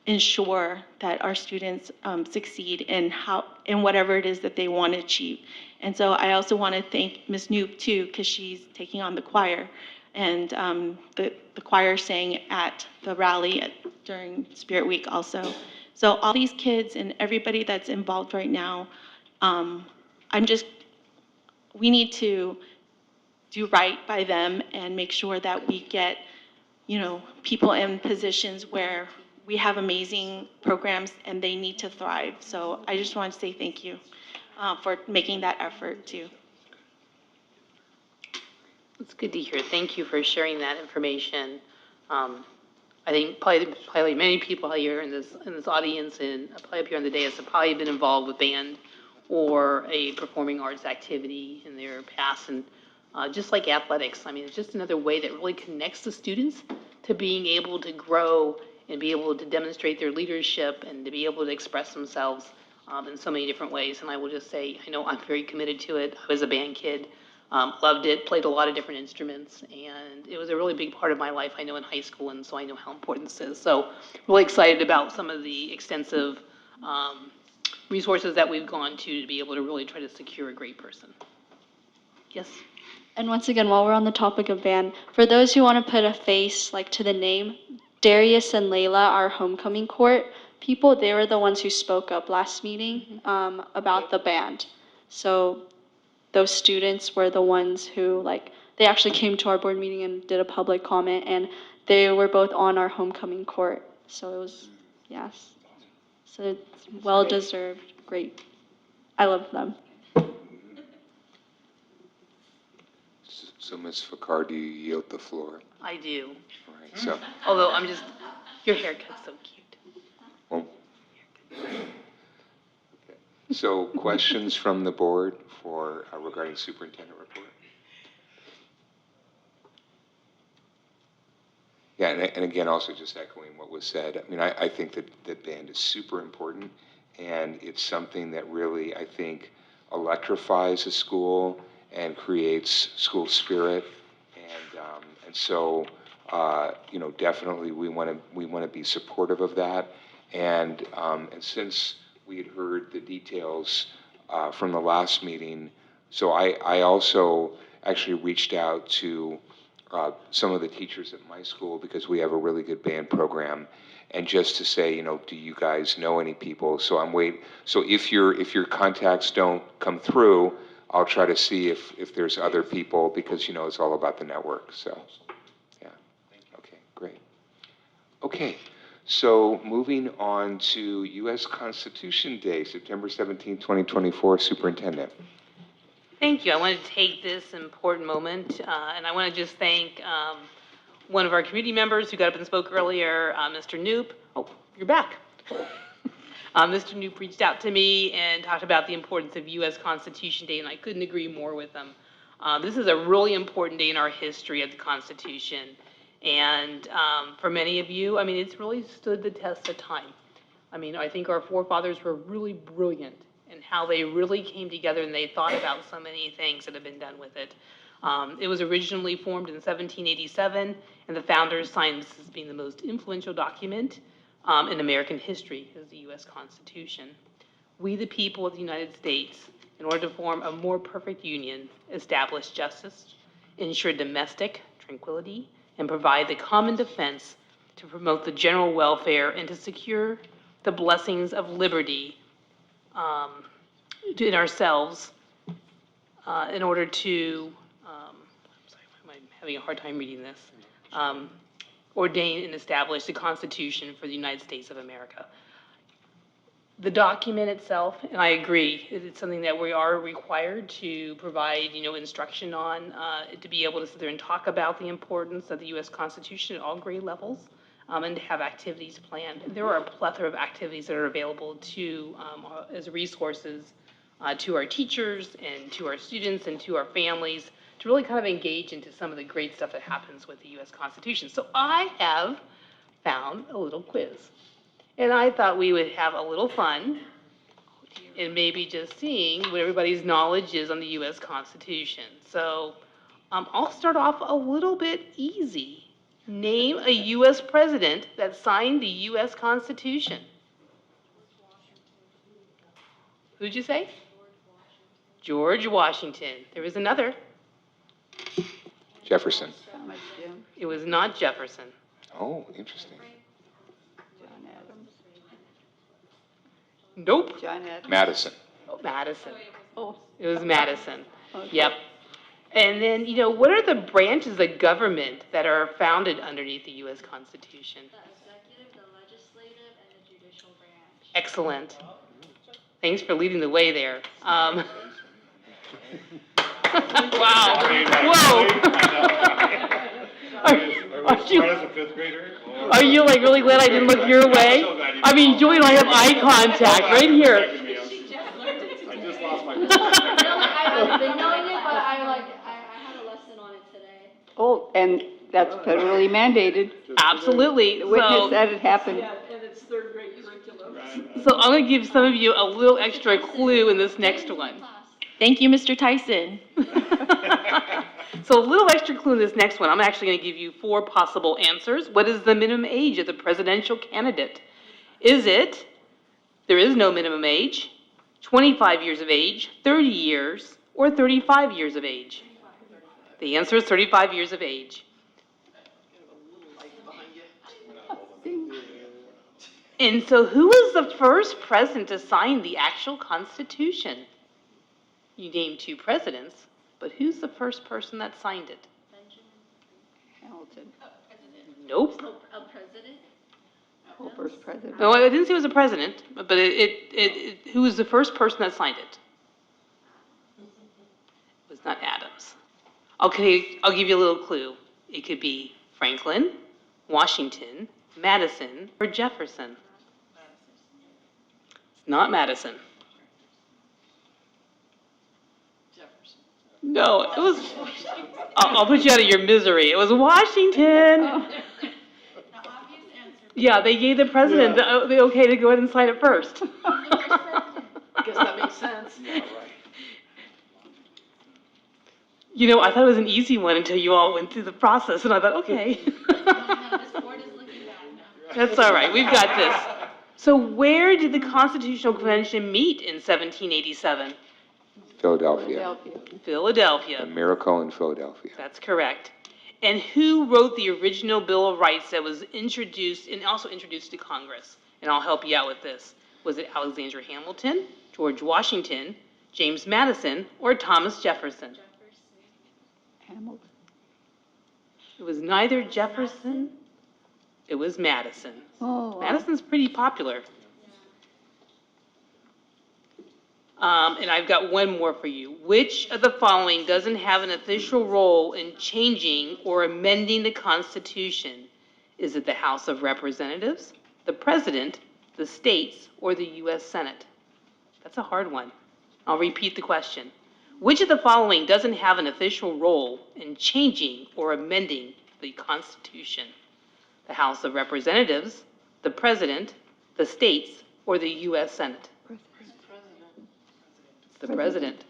ensure that our students succeed in whatever it is that they want to achieve. And so I also want to thank Ms. Noop too, because she's taking on the choir, and the choir sang at the rally during Spirit Week also. So all these kids and everybody that's involved right now, we need to do right by them and make sure that we get, you know, people in positions where we have amazing programs and they need to thrive. So I just want to say thank you for making that effort too. It's good to hear. Thank you for sharing that information. I think probably many people here in this audience and probably up here on the dais have probably been involved with band or a performing arts activity in their past. And just like athletics, I mean, it's just another way that really connects the students to being able to grow and be able to demonstrate their leadership and to be able to express themselves in so many different ways. And I will just say, I know I'm very committed to it. I was a band kid. Loved it, played a lot of different instruments, and it was a really big part of my life, I know, in high school, and so I know how important this is. So really excited about some of the extensive resources that we've gone to be able to really try to secure a great person. Yes? And once again, while we're on the topic of band, for those who want to put a face like to the name, Darius and Layla, our homecoming court people, they were the ones who spoke up last meeting about the band. So those students were the ones who, like, they actually came to our board meeting and did a public comment, and they were both on our homecoming court. So it was, yes. So it's well-deserved, great. I love them. So Ms. Fakar, do you yield the floor? I do. All right, so, Although your haircut's so cute. well, so questions from the board for regarding superintendent report? Yeah, and again, also just echoing what was said, I mean, I think that band is super important, and it's something that really, I think, electrifies a school and creates school spirit, and so, you know, definitely we want to be supportive of that, and since we had heard the details from the last meeting, so I also actually reached out to some of the teachers at my school because we have a really good band program, and just to say, you know, do you guys know any people? So so if your contacts don't come through, I'll try to see if there's other people, because, you know, it's all about the network. So, yeah. Okay, great. Okay, so moving on to U.S. Constitution Day, September 17, 2024, Superintendent. Thank you. I want to take this important moment, and I want to just thank one of our community members who got up and spoke earlier, Mr. Noop. Oh, you're back. Mr. Noop reached out to me and talked about the importance of U.S. Constitution Day, and I couldn't agree more with him. This is a really important day in our history of the Constitution, and for many of you, I mean, it's really stood the test of time. I mean, I think our forefathers were really brilliant in how they really came together and they thought about so many things that have been done with it. It was originally formed in 1787, and the founders signed this as being the most influential document in American history as the U.S. Constitution. We, the people of the United States, in order to form a more perfect union, establish justice, ensure domestic tranquility, and provide the common defense to promote the general welfare and to secure the blessings of liberty in ourselves in order to, I'm sorry, I'm having a hard time reading this, ordain and establish the Constitution for the United States of America. The document itself, and I agree, it's something that we are required to provide, instruction on, to be able to sit there and talk about the importance of the U.S. Constitution at all grade levels, and to have activities planned. There are a plethora of activities that are available to, as resources to our teachers and to our students and to our families to really kind of engage into some of the great stuff that happens with the U.S. Constitution. So I have found a little quiz. And I thought we would have a little fun and maybe just seeing what everybody's knowledge is on the U.S. Constitution. So I'll start off a little bit easy. Name a U.S. president that signed the U.S. Constitution. Who'd you say? George Washington. There was another. Jefferson. It was not Jefferson. Oh, interesting. Nope. Madison. Oh, Madison. Oh. It was Madison. Yep. And then, what are the branches of government that are founded underneath the U.S. Constitution? The executive, the legislative, and the judicial branch. Excellent. Thanks for leading the way there. Wow. Whoa. Are you like really glad I didn't look your way? I mean, Joy and I have eye contact right here. I just lost my. I've been knowing it, but I had a lesson on it today. Oh, and that's federally mandated. Absolutely. The witness said it happened. So I'm going to give some of you a little extra clue in this next one. Thank you, Mr. Tyson. So a little extra clue in this next one. I'm actually going to give you 4 possible answers. What is the minimum age of the presidential candidate? Is it, there is no minimum age, 25 years of age, 30 years, or 35 years of age? The answer is 35 years of age. And so who was the first president to sign the actual Constitution? You named 2 presidents, but who's the first person that signed it? Hamilton. Nope. A president? Oh, first president. No, I didn't say it was a president, but who was the first person that signed it? It was not Adams. Okay, I'll give you a little clue. It could be Franklin, Washington, Madison, or Jefferson. It's not Madison. No, it was, I'll put you out of your misery. It was Washington. Yeah, they gave the president the okay to go ahead and sign it first. Guess that makes sense. I thought it was an easy one until you all went through the process, and I thought, okay. That's all right, we've got this. So where did the Constitutional Convention meet in 1787? Philadelphia. Philadelphia. A miracle in Philadelphia. That's correct. And who wrote the original Bill of Rights that was introduced and also introduced to Congress? And I'll help you out with this. Was it Alexander Hamilton, George Washington, James Madison, or Thomas Jefferson? Hamilton. It was neither Jefferson, it was Madison. Oh, wow. Madison's pretty popular. And I've got one more for you. Which of the following doesn't have an official role in changing or amending the Constitution? Is it the House of Representatives, the President, the states, or the U.S. Senate? That's a hard one. I'll repeat the question. Which of the following doesn't have an official role in changing or amending the Constitution? The House of Representatives, the President, the states, or the U.S. Senate? It's the President.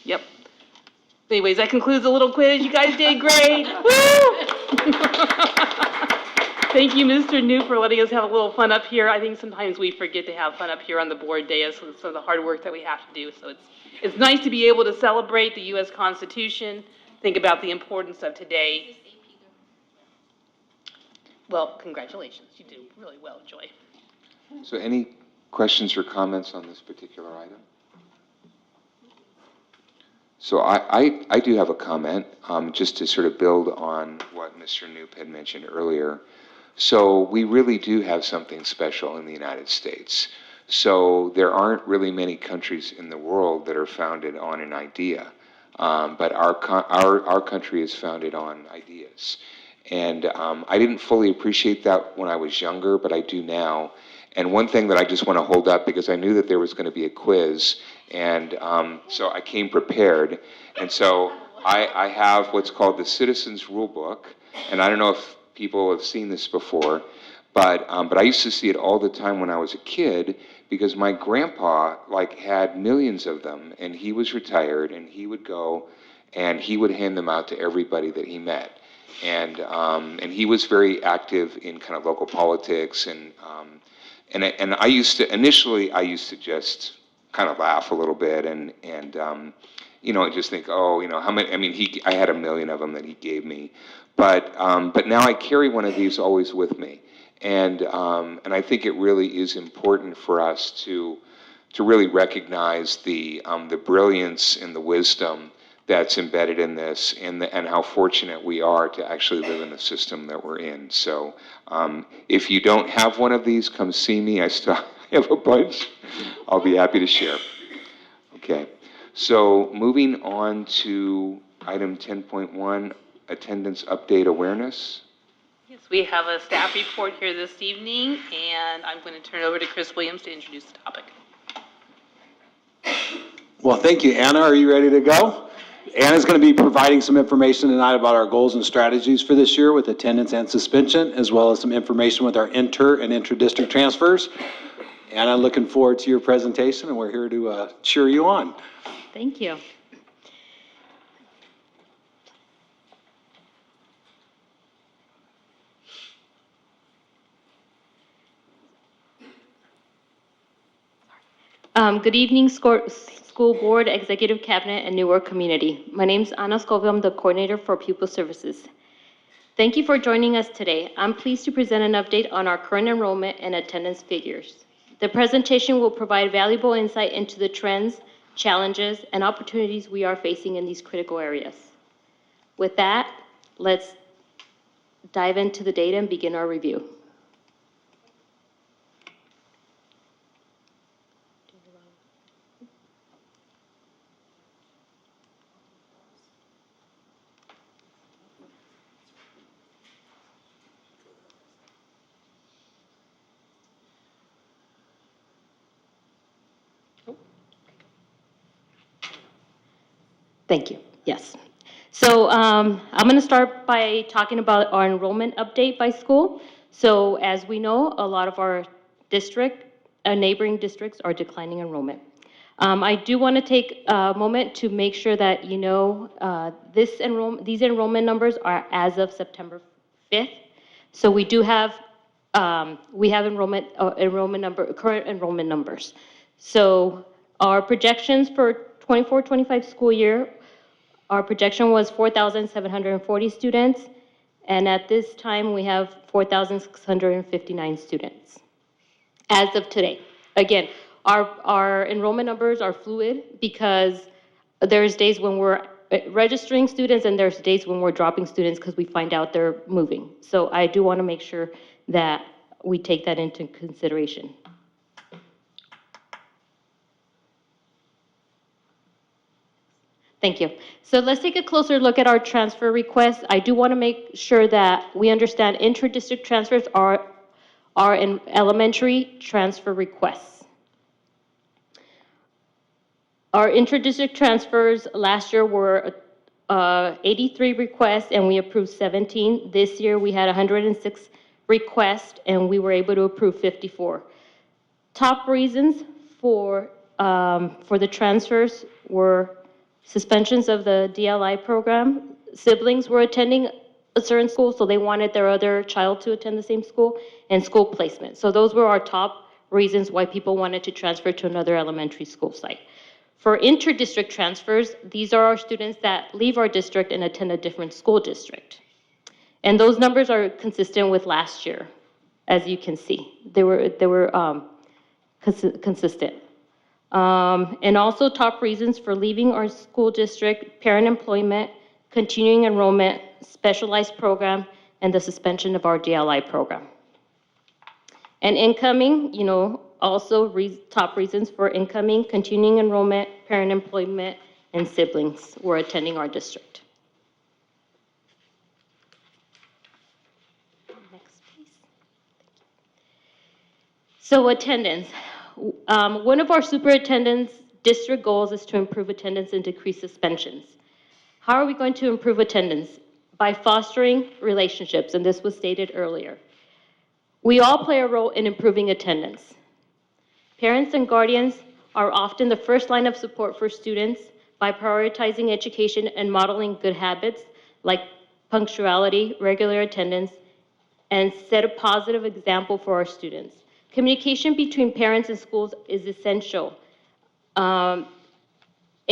Yep. Anyways, that concludes the little quiz. You guys did great. Woo! Thank you, Mr. New, for letting us have a little fun up here. I think sometimes we forget to have fun up here on the board dais with some of the hard work that we have to do. So it's nice to be able to celebrate the U.S. Constitution, think about the importance of today. Well, congratulations. You did really well, Joy. So any questions or comments on this particular item? So I do have a comment, just to sort of build on what Mr. Knoop had mentioned earlier. So we really do have something special in the United States. So there aren't really many countries in the world that are founded on an idea, but our country is founded on ideas. And I didn't fully appreciate that when I was younger, but I do now. And one thing that I just want to hold up, because I knew that there was going to be a quiz, and so I came prepared. And so I have what's called the Citizens Rule Book, and I don't know if people have seen this before, but I used to see it all the time when I was a kid, because my grandpa had millions of them, and he was retired, and he would go and he would hand them out to everybody that he met. And he was very active in kind of local politics, and I used to just kind of laugh a little bit and just think, oh, how many, I mean, I had 1 million of them that he gave me, but now I carry one of these always with me. And I think it really is important for us to really recognize the brilliance and the wisdom that's embedded in this, and how fortunate we are to actually live in the system that we're in. So if you don't have one of these, come see me. I still have a bunch. I'll be happy to share. Okay. So moving on to item 10.1, attendance update awareness. Yes, we have a staff report here this evening, and I'm going to turn it over to Chris Williams to introduce the topic. Well, thank you. Anna, are you ready to go? Anna's going to be providing some information tonight about our goals and strategies for this year with attendance and suspension, as well as some information with our inter and intra-district transfers. Anna, looking forward to your presentation, and we're here to cheer you on. Thank you. Good evening, School Board, Executive Cabinet, and Newark community. My name is Anna Scoville. I'm the Coordinator for Pupil Services. Thank you for joining us today. I'm pleased to present an update on our current enrollment and attendance figures. The presentation will provide valuable insight into the trends, challenges, and opportunities we are facing in these critical areas. With that, let's dive into the data and begin our review. Thank you. Yes. So I'm going to start by talking about our enrollment update by school. So as we know, a lot of our neighboring districts are declining enrollment. I do want to take a moment to make sure that you know these enrollment numbers are as of September 5th. So we do have current enrollment numbers. So our projections for 24-25 school year, our projection was 4,740 students, and at this time we have 4,659 students as of today. Again, our enrollment numbers are fluid because there's days when we're registering students and there's days when we're dropping students because we find out they're moving. So I do want to make sure that we take that into consideration. Thank you. So let's take a closer look at our transfer requests. I do want to make sure that we understand inter-district transfers are in elementary transfer requests. Our inter-district transfers last year were 83 requests and we approved 17. This year we had 106 requests and we were able to approve 54. Top reasons for the transfers were suspensions of the DLI program. Siblings were attending a certain school, so they wanted their other child to attend the same school, and school placement. So those were our top reasons why people wanted to transfer to another elementary school site. For inter-district transfers, these are our students that leave our district and attend a different school district. And those numbers are consistent with last year, as you can see. They were consistent. And also top reasons for leaving our school district: parent employment, continuing enrollment, specialized program, and the suspension of our DLI program. And incoming, also top reasons for incoming: continuing enrollment, parent employment, and siblings were attending our district. Next, please. So attendance. One of our superintendent's district goals is to improve attendance and decrease suspensions. How are we going to improve attendance? By fostering relationships, and this was stated earlier. We all play a role in improving attendance. Parents and guardians are often the first line of support for students by prioritizing education and modeling good habits like punctuality, regular attendance, and set a positive example for our students. Communication between parents and schools is essential.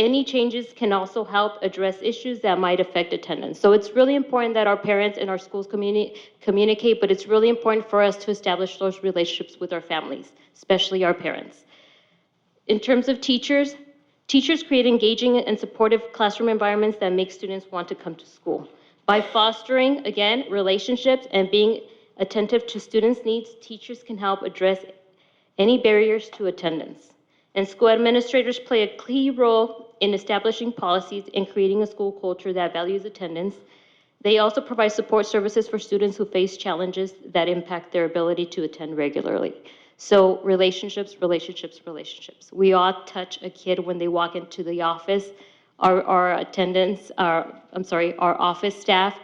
Any changes can also help address issues that might affect attendance. So it's really important that our parents and our schools communicate, but it's really important for us to establish those relationships with our families, especially our parents. In terms of teachers, teachers create engaging and supportive classroom environments that make students want to come to school. By fostering, again, relationships and being attentive to students' needs, teachers can help address any barriers to attendance. And school administrators play a key role in establishing policies and creating a school culture that values attendance. They also provide support services for students who face challenges that impact their ability to attend regularly. So relationships, relationships, relationships. We all touch a kid when they walk into the office. Our office staff,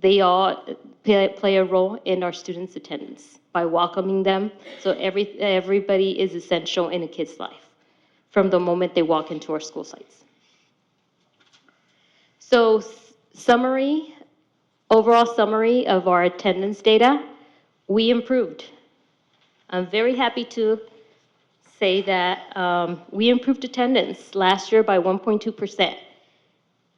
they all play a role in our students' attendance by welcoming them. So everybody is essential in a kid's life from the moment they walk into our school sites. So overall summary of our attendance data, we improved. I'm very happy to say that we improved attendance last year by 1.2%.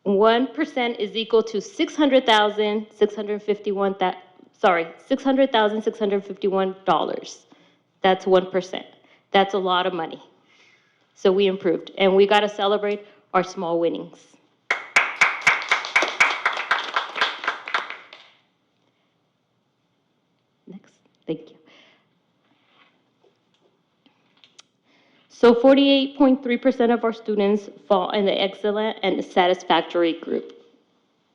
1% is equal to $600,651. That's 1%. That's a lot of money. So we improved, and we got to celebrate our small winnings. Next, thank you. So 48.3% of our students fall in the excellent and satisfactory group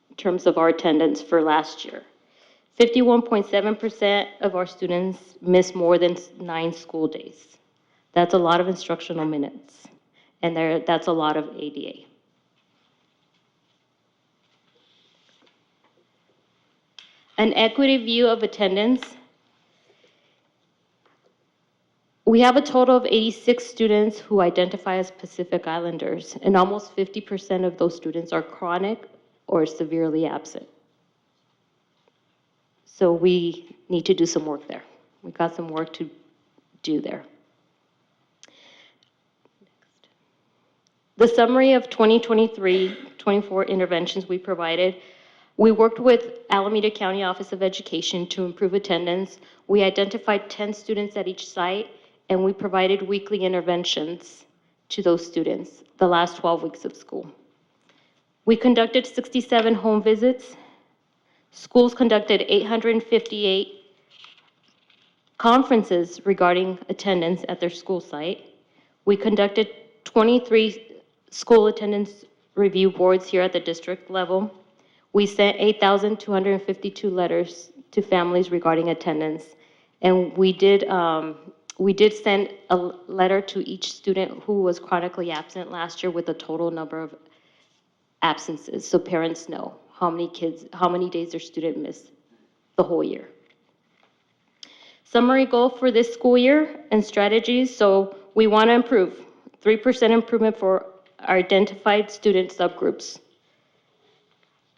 in terms of our attendance for last year. 51.7% of our students miss more than 9 school days. That's a lot of instructional minutes, and that's a lot of ADA. An equity view of attendance. We have a total of 86 students who identify as Pacific Islanders, and almost 50% of those students are chronic or severely absent. So we need to do some work there. We got some work to do there. Next. The summary of 2023-24 interventions we provided. We worked with Alameda County Office of Education to improve attendance. We identified 10 students at each site, and we provided weekly interventions to those students the last 12 weeks of school. We conducted 67 home visits. Schools conducted 858 conferences regarding attendance at their school site. We conducted 23 school attendance review boards here at the district level. We sent 8,252 letters to families regarding attendance, and we did send a letter to each student who was chronically absent last year with a total number of absences, so parents know how many days their student missed the whole year. Summary goal for this school year and strategies. So we want to improve 3% improvement for our identified student subgroups.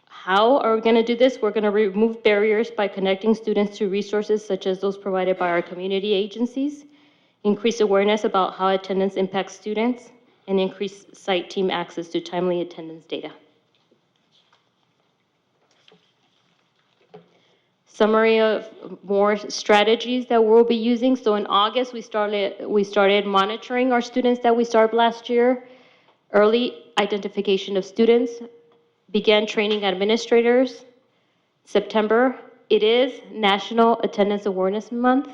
How are we going to do this? We're going to remove barriers by connecting students to resources such as those provided by our community agencies, increase awareness about how attendance impacts students, and increase site team access to timely attendance data. Summary of more strategies that we'll be using. So in August, we started monitoring our students that we started last year. Early identification of students, began training administrators. September, it is National Attendance Awareness Month.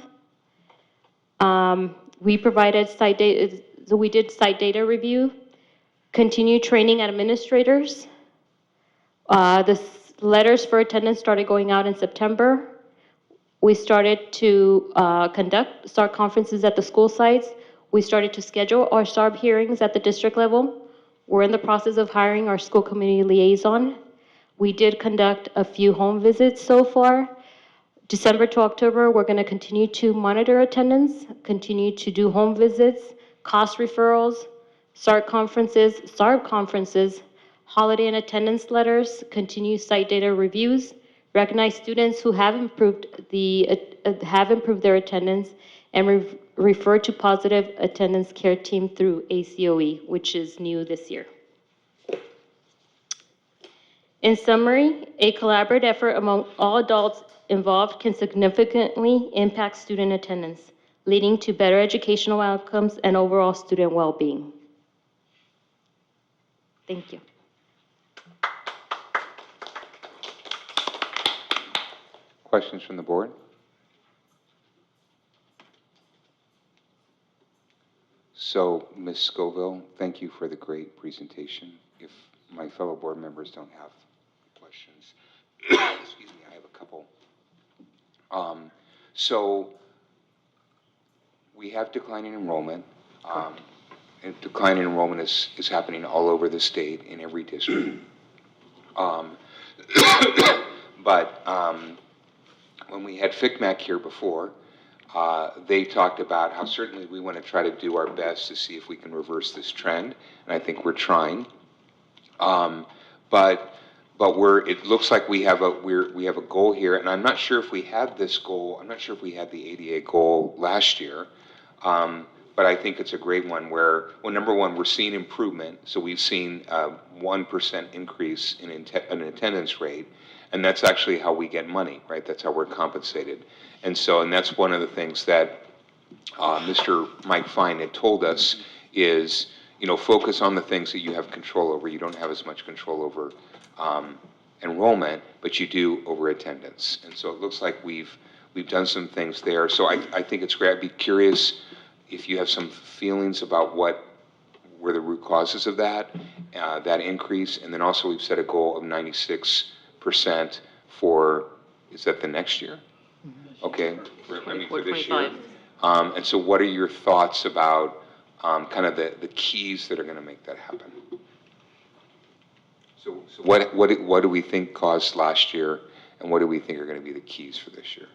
We provided site data, so we did site data review, continued training administrators. The letters for attendance started going out in September. We started to conduct SARB conferences at the school sites. We started to schedule our SARB hearings at the district level. We're in the process of hiring our school community liaison. We did conduct a few home visits so far. December to October, we're going to continue to monitor attendance, continue to do home visits, cost referrals, SARB conferences, holiday and attendance letters, continue site data reviews, recognize students who have improved their attendance, and refer to positive attendance care team through ACOE, which is new this year. In summary, a collaborative effort among all adults involved can significantly impact student attendance, leading to better educational outcomes and overall student well-being. Thank you. Questions from the board? So, Ms. Scoville, thank you for the great presentation. If my fellow board members don't have questions, excuse me, I have a couple. So, we have declining enrollment. And declining enrollment is happening all over the state in every district. But when we had FCMAC here before, they talked about how certainly we want to try to do our best to see if we can reverse this trend, and I think we're trying. But it looks like we have a goal here, and I'm not sure if we had this goal. I'm not sure if we had the ADA goal last year, but I think it's a great one. Where, well, number one, we're seeing improvement. So we've seen 1% increase in an attendance rate. And that's actually how we get money, right? That's how we're compensated. And that's one of the things that Mr. Mike Fine had told us is, focus on the things that you have control over. You don't have as much control over enrollment, but you do over attendance. And so it looks like we've done some things there. So I think it's great. I'd be curious if you have some feelings about what were the root causes of that increase. And then also we've set a goal of 96% for, is that the next year? Okay, for this year. And so what are your thoughts about kind of the keys that are going to make that happen? So what do we think caused last year, and what do we think are going to be the keys for this year?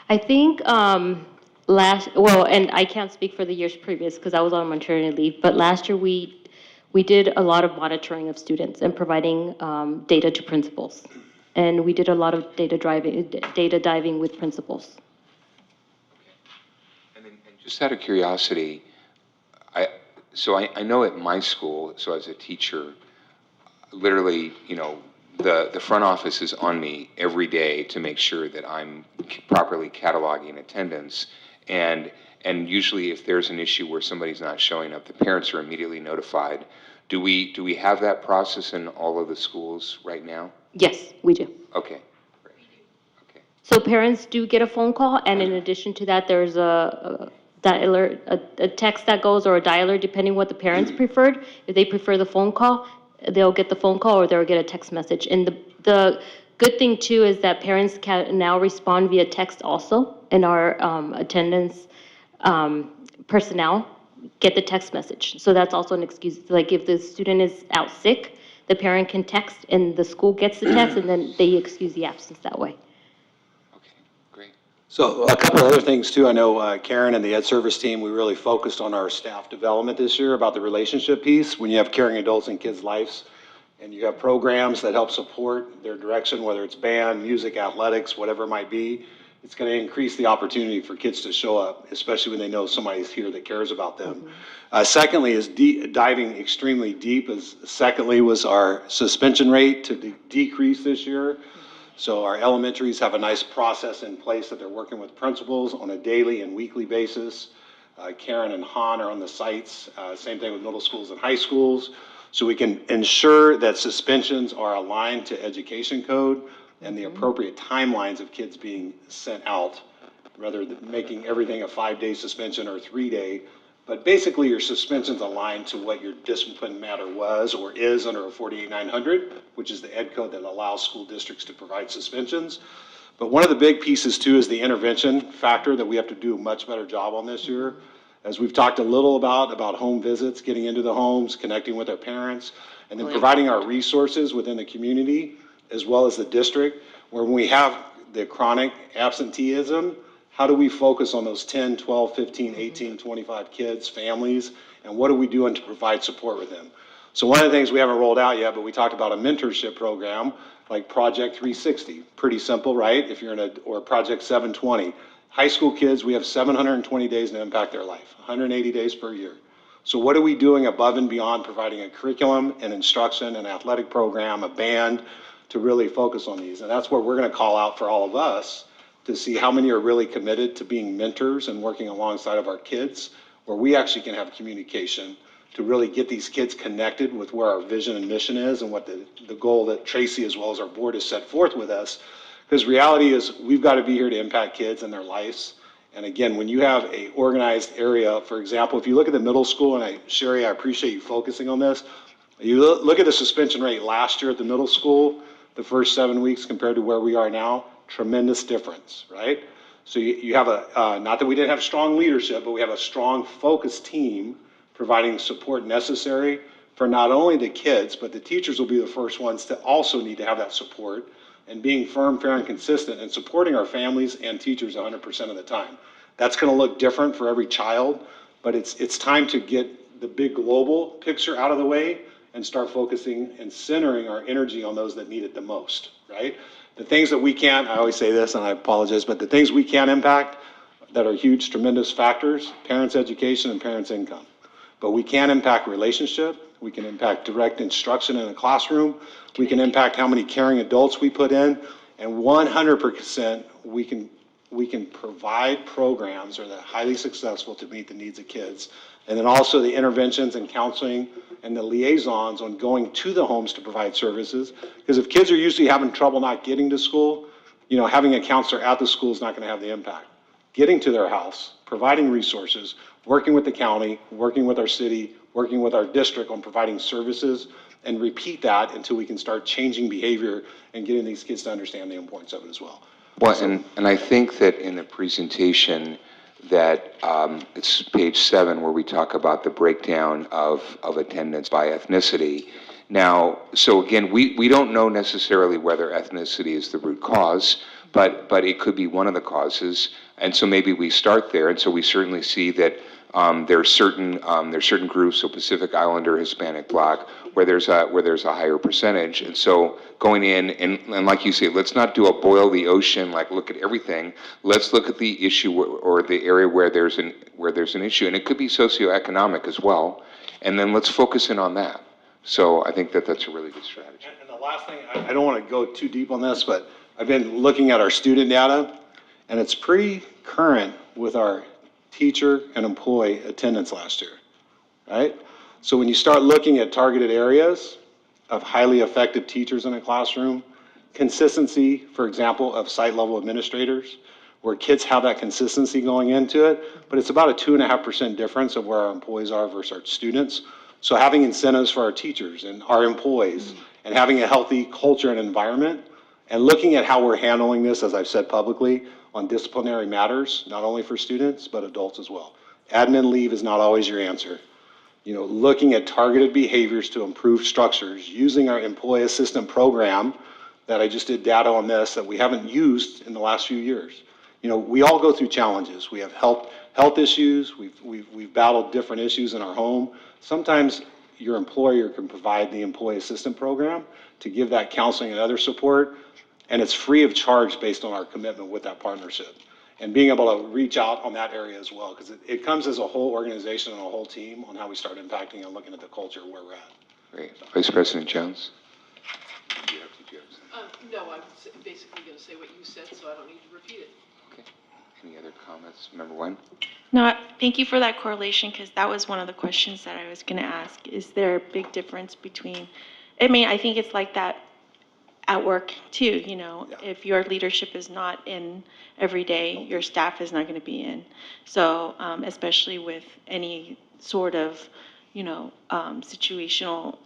I think and I can't speak for the years previous because I was on maternity leave, but last year we did a lot of monitoring of students and providing data to principals. And we did a lot of data diving with principals. And just out of curiosity, I know at my school, so as a teacher, literally, the front office is on me every day to make sure that I'm properly cataloging attendance. And usually if there's an issue where somebody's not showing up, the parents are immediately notified. Do we have that process in all of the schools right now? Yes, we do. Okay. Great. Okay. So parents do get a phone call, and in addition to that, there's a dialer, a text that goes, or a dialer, depending what the parents preferred. If they prefer the phone call, they'll get the phone call or they'll get a text message. And the good thing too is that parents can now respond via text also, and our attendance personnel get the text message. So that's also an excuse. Like if the student is out sick, the parent can text and the school gets the text, and then they excuse the absence that way. Okay, great. So a couple other things too. I know Karen and the Ed Service team, we really focused on our staff development this year about the relationship piece. When you have caring adults in kids' lives and you have programs that help support their direction, whether it's band, music, athletics, whatever it might be, It's going to increase the opportunity for kids to show up, especially when they know somebody's here that cares about them. Secondly is diving extremely deep. Secondly was our suspension rate to decrease this year. So our elementaries have a nice process in place that they're working with principals on a daily and weekly basis. Karen and Han are on the sites. Same thing with middle schools and high schools. So we can ensure that suspensions are aligned to education code and the appropriate timelines of kids being sent out, rather than making everything a 5-day suspension or 3-day. But basically, your suspension's aligned to what your discipline matter was or is under a 48900, which is the ed code that allows school districts to provide suspensions. But one of the big pieces too is the intervention factor that we have to do a much better job on this year. As we've talked a little about home visits, getting into the homes, connecting with our parents, and then providing our resources within the community as well as the district, where when we have the chronic absenteeism, how do we focus on those 10, 12, 15, 18, 25 kids, families, and what are we doing to provide support with them? So one of the things we haven't rolled out yet, but we talked about a mentorship program like Project 360. Pretty simple, right? If you're or Project 720. High school kids, we have 720 days to impact their life, 180 days per year. So what are we doing above and beyond providing a curriculum and instruction, an athletic program, a band to really focus on these? And that's where we're going to call out for all of us to see how many are really committed to being mentors and working alongside of our kids, where we actually can have communication to really get these kids connected with where our vision and mission is and what the goal that Tracy as well as our board has set forth with us. Because reality is we've got to be here to impact kids and their lives. And again, when you have a organized area, for example, if you look at the middle school, and Sherry, I appreciate you focusing on this. You look at the suspension rate last year at the middle school, the first 7 weeks compared to where we are now, tremendous difference, right? So you have not that we didn't have strong leadership, but we have a strong focused team providing support necessary for not only the kids, but the teachers will be the first ones to also need to have that support and being firm, fair, and consistent and supporting our families and teachers 100% of the time. That's going to look different for every child, but it's time to get the big global picture out of the way and start focusing and centering our energy on those that need it the most, right? The things that we can't, I always say this and I apologize, but the things we can impact that are huge, tremendous factors, parents' education and parents' income. But we can impact relationship, we can impact direct instruction in a classroom, we can impact how many caring adults we put in, and 100% we can provide programs that are highly successful to meet the needs of kids. And then also the interventions and counseling and the liaisons on going to the homes to provide services. Because if kids are usually having trouble not getting to school, having a counselor at the school is not going to have the impact. Getting to their house, providing resources, working with the county, working with our city, working with our district on providing services, and repeat that until we can start changing behavior and getting these kids to understand the importance of it as well. Well, and I think that in the presentation that it's page 7 where we talk about the breakdown of attendance by ethnicity. Now, so again, we don't know necessarily whether ethnicity is the root cause, but it could be one of the causes. And so maybe we start there. And so we certainly see that there's certain groups, so Pacific Islander, Hispanic, Black, where there's a higher percentage. And so going in and like you say, let's not do a boil the ocean, like look at everything. Let's look at the issue or the area where there's an issue, and it could be socioeconomic as well. And then let's focus in on that. So I think that's a really good strategy. And the last thing, I don't want to go too deep on this, but I've been looking at our student data, and it's pretty current with our teacher and employee attendance last year, right? So when you start looking at targeted areas of highly effective teachers in a classroom, consistency, for example, of site level administrators, where kids have that consistency going into it, but it's about a 2.5% difference of where our employees are versus our students. So having incentives for our teachers and our employees and having a healthy culture and environment and looking at how we're handling this, as I've said publicly, on disciplinary matters, not only for students, but adults as well. Admin leave is not always your answer. Looking at targeted behaviors to improve structures, using our employee assistant program that I just did data on this that we haven't used in the last few years. We all go through challenges. We have health issues. We've battled different issues in our home. Sometimes your employer can provide the employee assistant program to give that counseling and other support. And it's free of charge based on our commitment with that partnership. And being able to reach out on that area as well, because it comes as a whole organization and a whole team on how we start impacting and looking at the culture where we're at. Great. Vice President Jones? No, I'm basically going to say what you said, so I don't need to repeat it. Okay. Any other comments? Member Wen? No, thank you for that correlation, because that was one of the questions that I was going to ask. Is there a big difference between, I mean, I think it's like that at work too, you know? Yeah. If your leadership is not in every day, your staff is not going to be in. So especially with any sort of, you know, situational,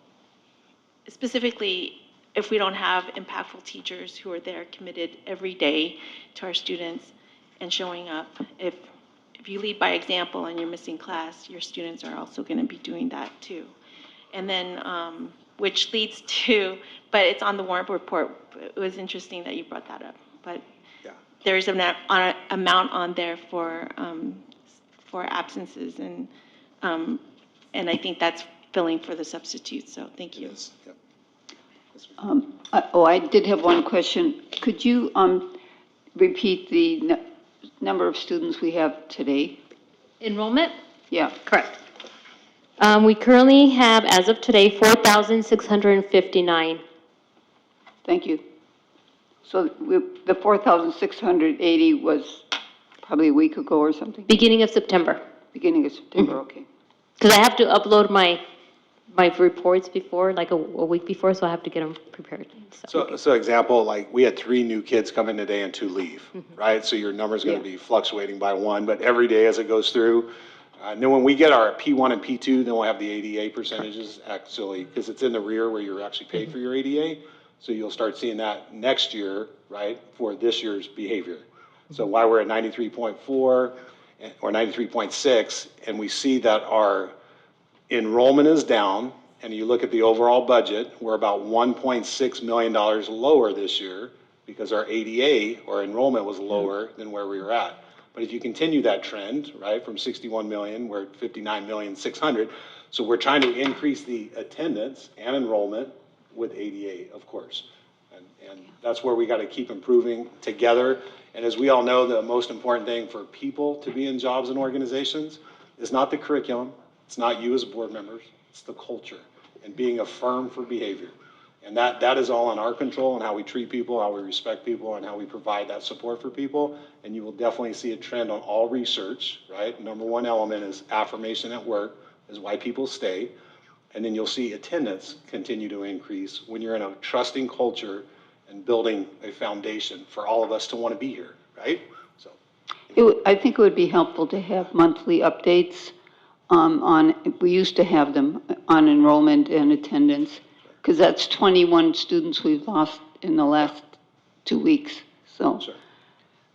specifically if we don't have impactful teachers who are there committed every day to our students and showing up, if you lead by example and you're missing class, your students are also going to be doing that too. And then, which leads to, but it's on the Warren report. It was interesting that you brought that up. But Yeah. there's an amount on there for absences, and I think that's filling for the substitutes. So thank you. Yes. Yep. I did have one question. Could you repeat the number of students we have today? Enrollment? Yeah. Correct. We currently have, as of today, 4,659. Thank you. So the 4,680 was probably a week ago or something? Beginning of September. Beginning of September, okay. Because I have to upload my reports before, like a week before, so I have to get them prepared. So example, like, we had 3 new kids come in today and 2 leave, right? So your number's gonna be fluctuating by 1, but every day as it goes through. And then when we get our P1 and P2, then we'll have the ADA percentages, actually, because it's in the rear where you're actually paid for your ADA. So you'll start seeing that next year, right, for this year's behavior. So why we're at 93.4 or 93.6, and we see that our enrollment is down, and you look at the overall budget, we're about $1.6 million lower this year because our ADA, or enrollment, was lower than where we were at. But if you continue that trend, right, from 61 million, we're at 59,600,000. So we're trying to increase the attendance and enrollment with ADA, of course. And that's where we got to keep improving together. And as we all know, the most important thing for people to be in jobs and organizations is not the curriculum, it's not you as board members, it's the culture and being a firm for behavior. And that is all in our control, and how we treat people, how we respect people, and how we provide that support for people. And you will definitely see a trend on all research, right? Number one element is affirmation at work, is why people stay. And then you'll see attendance continue to increase when you're in a trusting culture and building a foundation for all of us to want to be here, right? So. I think it would be helpful to have monthly updates we used to have them on enrollment and attendance, because that's 21 students we've lost in the last 2 weeks, so. Sure.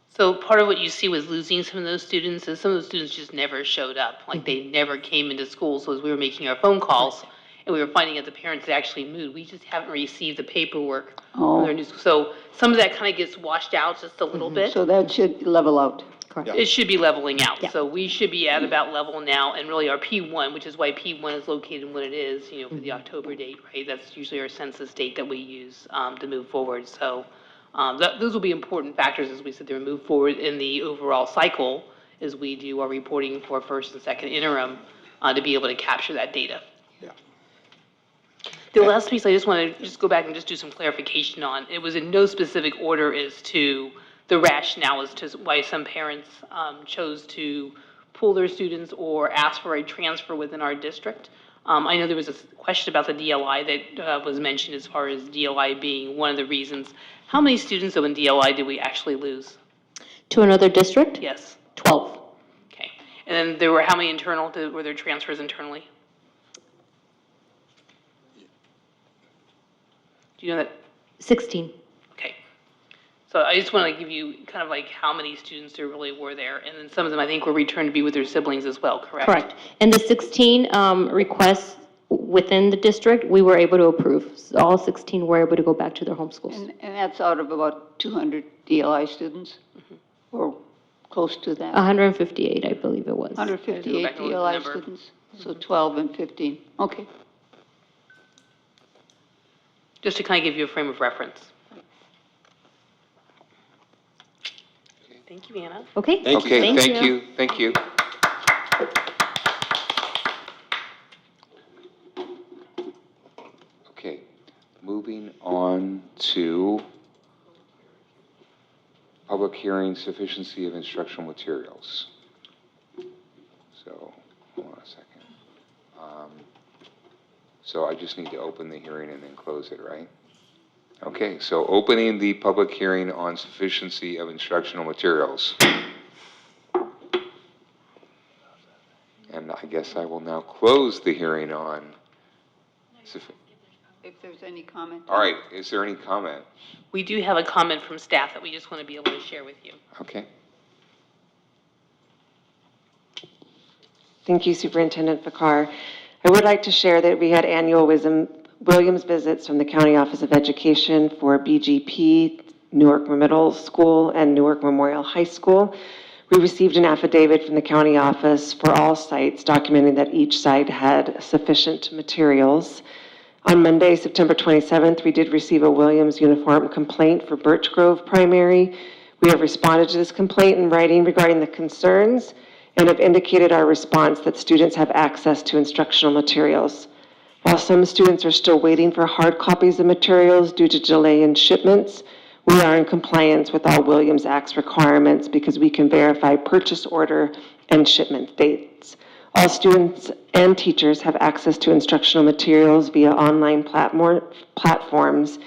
So part of what you see with losing some of those students is some of those students just never showed up, like they never came into school. So as we were making our phone calls and we were finding out the parents had actually moved, we just haven't received the paperwork. Oh. So some of that kind of gets washed out just a little bit. So that should level out. Yeah. It should be leveling out. Yeah. So we should be at about level now, and really our P1, which is why P1 is located when it is, you know, for the October date, right? That's usually our census date that we use to move forward. So those will be important factors as we sit there and move forward in the overall cycle as we do our reporting for first and second interim to be able to capture that data. Yeah. The last piece I just want to just go back and just do some clarification on, it was in no specific order as to the rationale as to why some parents chose to pull their students or ask for a transfer within our district. I know there was a question about the DLI that was mentioned as far as DLI being one of the reasons. How many students though in DLI did we actually lose? To another district? Yes. 12. Okay. And then there were how many internal, were there transfers internally? Do you know that? 16. Okay. So I just want to give you kind of like how many students there really were there. And then some of them I think were returned to be with their siblings as well, correct? Correct. And the 16 requests within the district, we were able to approve. So all 16 were able to go back to their home schools. And that's out of about 200 DLI students, or close to that? 158, I believe it was. 158 back and look at the DLI number. students, so 12 and 15. Okay. Just to kind of give you a frame of reference. Thank you, Anna. Okay? Thank you. Okay, thank you. Okay, moving on to public hearing, sufficiency of instructional materials. So, hold on a second. So I just need to open the hearing and then close it, right? Okay, so opening the public hearing on sufficiency of instructional materials. And I guess I will now close the hearing on. If there's any comment. All right, is there any comment? We do have a comment from staff that we just want to be able to share with you. Okay. Thank you, Superintendent Fakar. I would like to share that we had annual Williams visits from the County Office of Education for BGP, Newark Middle School, and Newark Memorial High School. We received an affidavit from the county office for all sites documenting that each site had sufficient materials. On Monday, September 27th, we did receive a Williams uniform complaint for Birch Grove Primary. We have responded to this complaint in writing regarding the concerns and have indicated our response that students have access to instructional materials. While some students are still waiting for hard copies of materials due to delay in shipments, we are in compliance with all Williams Act's requirements because we can verify purchase order and shipment dates. All students and teachers have access to instructional materials via online platforms,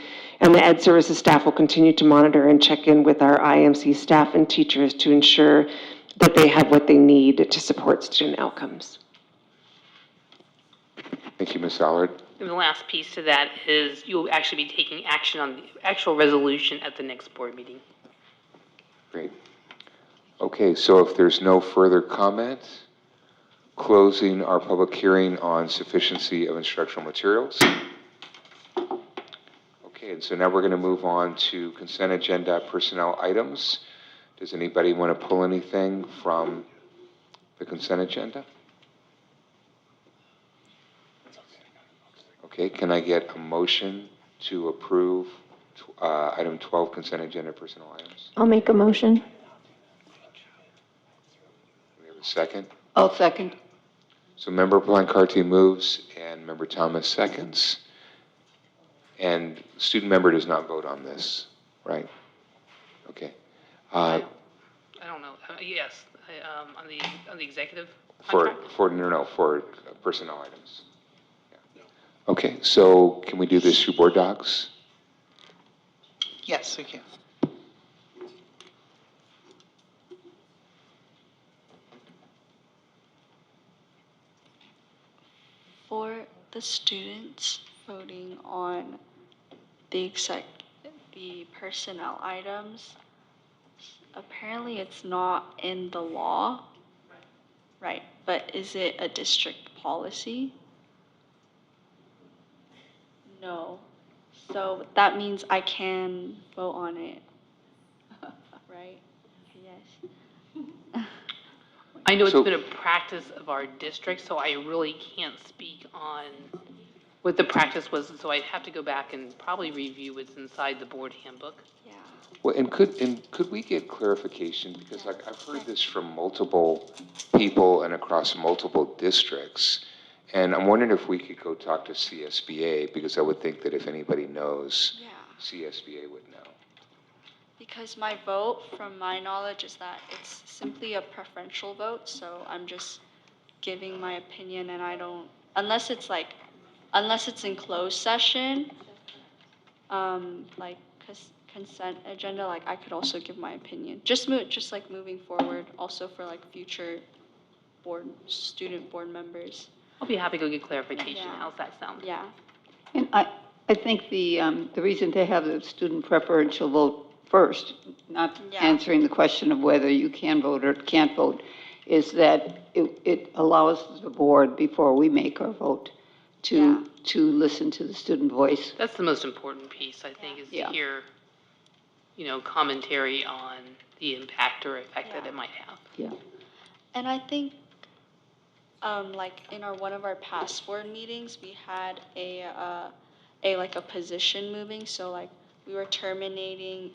and the Ed Services staff will continue to monitor and check in with our IMC staff and teachers to ensure that they have what they need to support student outcomes. Thank you, Ms. Allard. And the last piece to that is you'll actually be taking action on the actual resolution at the next board meeting. Great. Okay, so if there's no further comment, closing our public hearing on sufficiency of instructional materials. Okay, and so now we're going to move on to consent agenda personnel items. Does anybody want to pull anything from the consent agenda? Okay, can I get a motion to approve item 12 consent agenda personnel items? I'll make a motion. We have a second? I'll second. So Member Blancarte moves and Member Thomas seconds. And student member does not vote on this, right? Okay. I don't know. Yes, on the executive For contract? for personnel items. Yeah. Okay, so can we do this through board docs? Yes, we can. For the students voting on the personnel items, apparently it's not in the law. Right, but is it a district policy? No. So that means I can vote on it, right? Yes. I know it's So- been a practice of our district, so I really can't speak on what the practice was, and so I'd have to go back and probably review what's inside the board handbook. Yeah. Well, and could we get clarification? Because like I've heard this from multiple people and across multiple districts. And I'm wondering if we could go talk to CSBA, because I would think that if anybody knows, Yeah. CSBA would know. Because my vote, from my knowledge, is that it's simply a preferential vote, so I'm just giving my opinion and I don't, unless it's in closed session, like consent agenda, like I could also give my opinion. Just like moving forward, also for like future student board members. I'll be happy to go get clarification. Yeah. How's that sound? Yeah. And I think the reason to have the student preferential vote first, not Yeah. answering the question of whether you can vote or can't vote, is that it allows the board, before we make our vote, Yeah. to listen to the student voice. That's the most important piece, I think, is to Yeah. hear, commentary on the impact or effect that Yeah. it might have. Yeah. And I think, like in one of our past board meetings, we had a position moving. So like we were terminating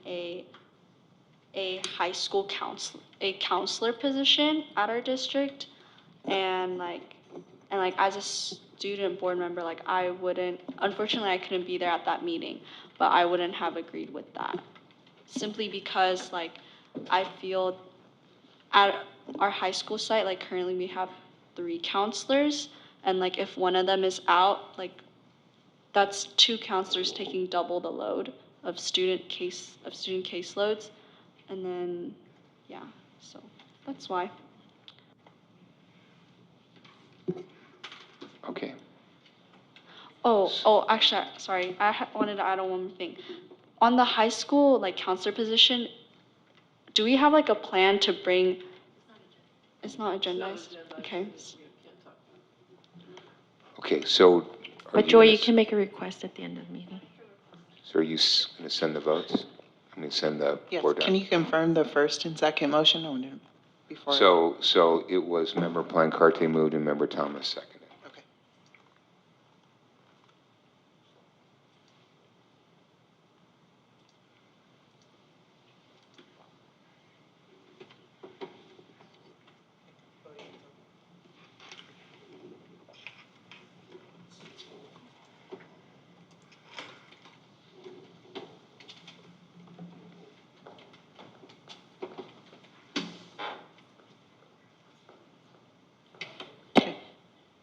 a high school counselor position at our district. And like as a student board member, like I wouldn't, unfortunately I couldn't be there at that meeting, but I wouldn't have agreed with that. Simply because like I feel at our high school site, like currently we have 3 counselors, and like if one of them is out, like that's 2 counselors taking double the load of student caseloads. And then, yeah, so that's why. Okay. Actually, sorry, wanted to add on one more thing. On the high school, like, counselor position, do we have, like, a plan to bring? It's not agendized? Okay. Okay, so. But Joy, you can make a request at the end of the meeting. So are you going to send the votes? I mean, send the Yes, board down? can you confirm the first and second motion before? So it was Member Plancarte moved and Member Thomas seconded. Okay.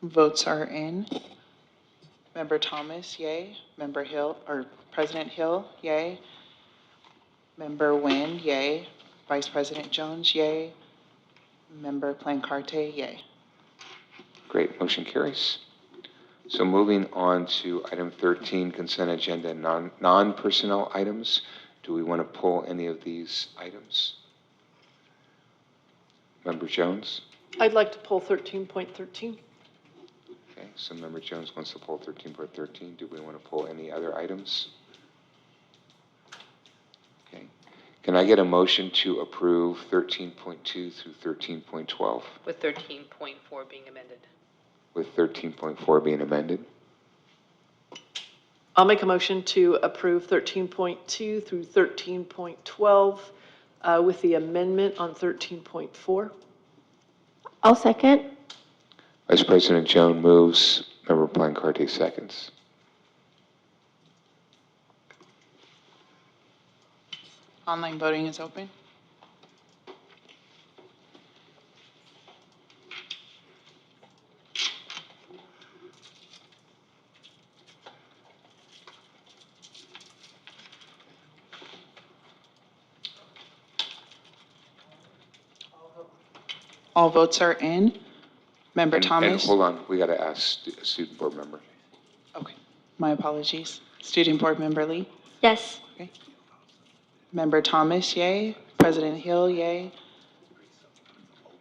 Votes are in. Member Thomas, yay. Member Hill, or President Hill, yay. Member Nguyen, yay. Vice President Jones, yay. Member Plancarte, yay. Great, motion carries. So moving on to item 13, consent agenda, non-personnel items. Do we want to pull any of these items? Member Jones? I'd like to pull 13.13. Okay, so Member Jones wants to pull 13.13. Do we want to pull any other items? Okay. Can I get a motion to approve 13.2 through 13.12? With 13.4 being amended. With 13.4 being amended? I'll make a motion to approve 13.2 through 13.12 with the amendment on 13.4. I'll second. Vice President Jones moves, Member Plancarte seconds. Online voting is open. All votes are in. Member And Thomas? hold on, we got to ask a student board member. Okay, my apologies. Student Board Member Lee? Yes. Okay. Member Thomas, yay. President Hill, yay.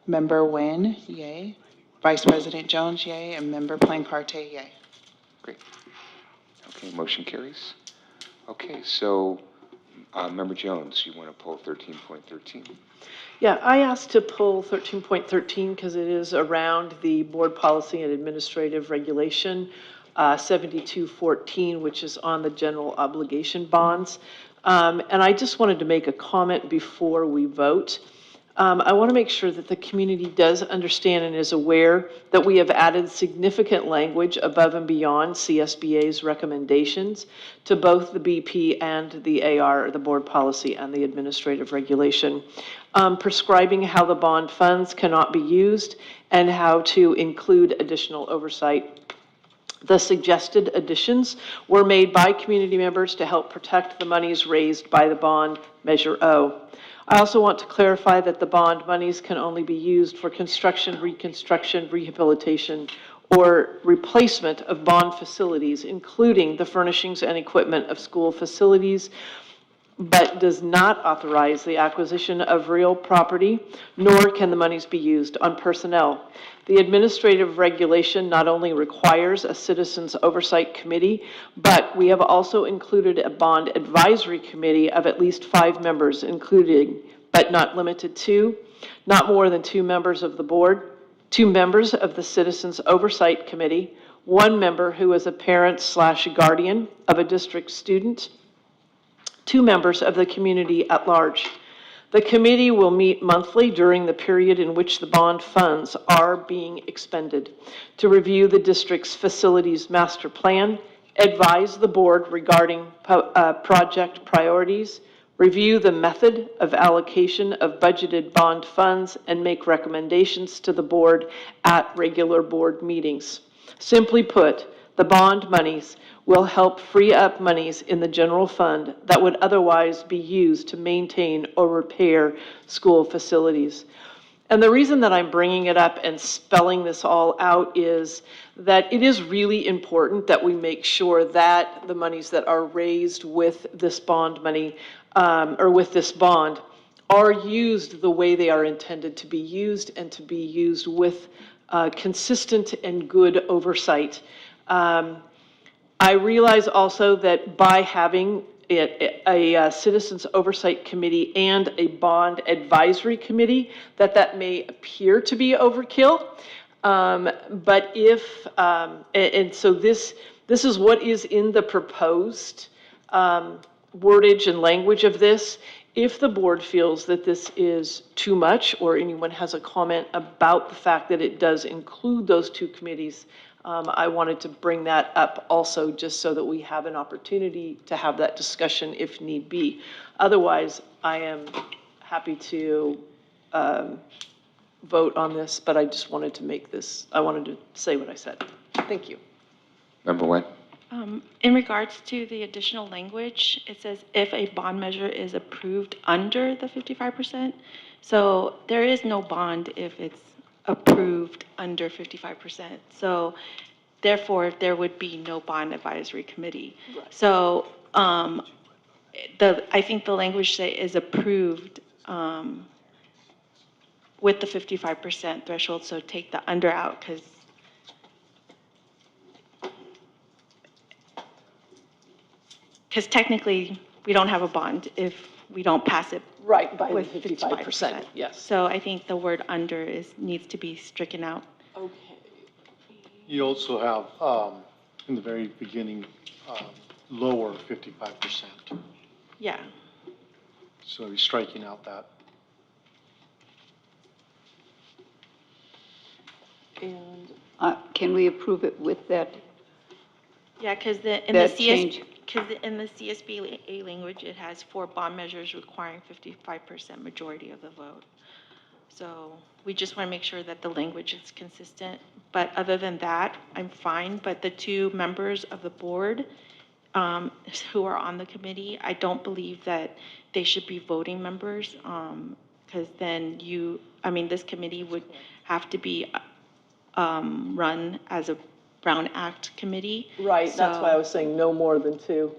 Member Nguyen, yay. Vice President Jones, yay. And Member Plancarte, yay. Great. Okay, motion carries. Okay, so Member Jones, you want to pull 13.13? Yeah, I asked to pull 13.13 because it is around the board policy and administrative regulation 7214, which is on the general obligation bonds. And I just wanted to make a comment before we vote. I want to make sure that the community does understand and is aware that we have added significant language above and beyond CSBA's recommendations to both the BP and the AR, the board policy and the administrative regulation, prescribing how the bond funds cannot be used and how to include additional oversight. The suggested additions were made by community members to help protect the monies raised by the bond Measure O. I also want to clarify that the bond monies can only be used for construction, reconstruction, rehabilitation, or replacement of bond facilities, including the furnishings and equipment of school facilities, but does not authorize the acquisition of real property, nor can the monies be used on personnel. The administrative regulation not only requires a citizens oversight committee, but we have also included a bond advisory committee of at least 5 members, including, but not limited to, not more than 2 members of the board, 2 members of the citizens oversight committee, 1 member who is a parent/guardian of a district student, 2 members of the community at large. The committee will meet monthly during the period in which the bond funds are being expended to review the district's facilities master plan, advise the board regarding project priorities, review the method of allocation of budgeted bond funds, and make recommendations to the board at regular board meetings. Simply put, the bond monies will help free up monies in the general fund that would otherwise be used to maintain or repair school facilities. And the reason that I'm bringing it up and spelling this all out is that it is really important that we make sure that the monies that are raised with this bond money, or with this bond, are used the way they are intended to be used, and to be used with consistent and good oversight. I realize also that by having a Citizens Oversight Committee and a Bond Advisory Committee, that may appear to be overkill. But if, and so this is what is in the proposed wordage and language of this. If the board feels that this is too much, or anyone has a comment about the fact that it does include those two committees, I wanted to bring that up also, just so that we have an opportunity to have that discussion if need be. Otherwise, I am happy to vote on this, but I just wanted to make this, I wanted to say what I said. Thank you. Member Nguyen? In regards to the additional language, it says if a bond measure is approved under the 55%. So there is no bond if it's approved under 55%. So therefore, there would be no bond advisory committee. So I think the language that is approved with the 55% threshold, so take the under out, because technically, we don't have a bond if we don't pass it Right, by the with 55%, yes. So I think the word under needs to be stricken out. Okay. You also have, in the very beginning, lower 55%. Yeah. So you're striking out that. And Can we approve it with that? Yeah, because That change. in the CSBA language, it has 4 bond measures requiring 55% majority of the vote. So we just want to make sure that the language is consistent. But other than that, I'm fine. But the 2 members of the board who are on the committee, I don't believe that they should be voting members, because then this committee would have to be run as a Brown Act committee. Right, that's why I was saying no more than 2.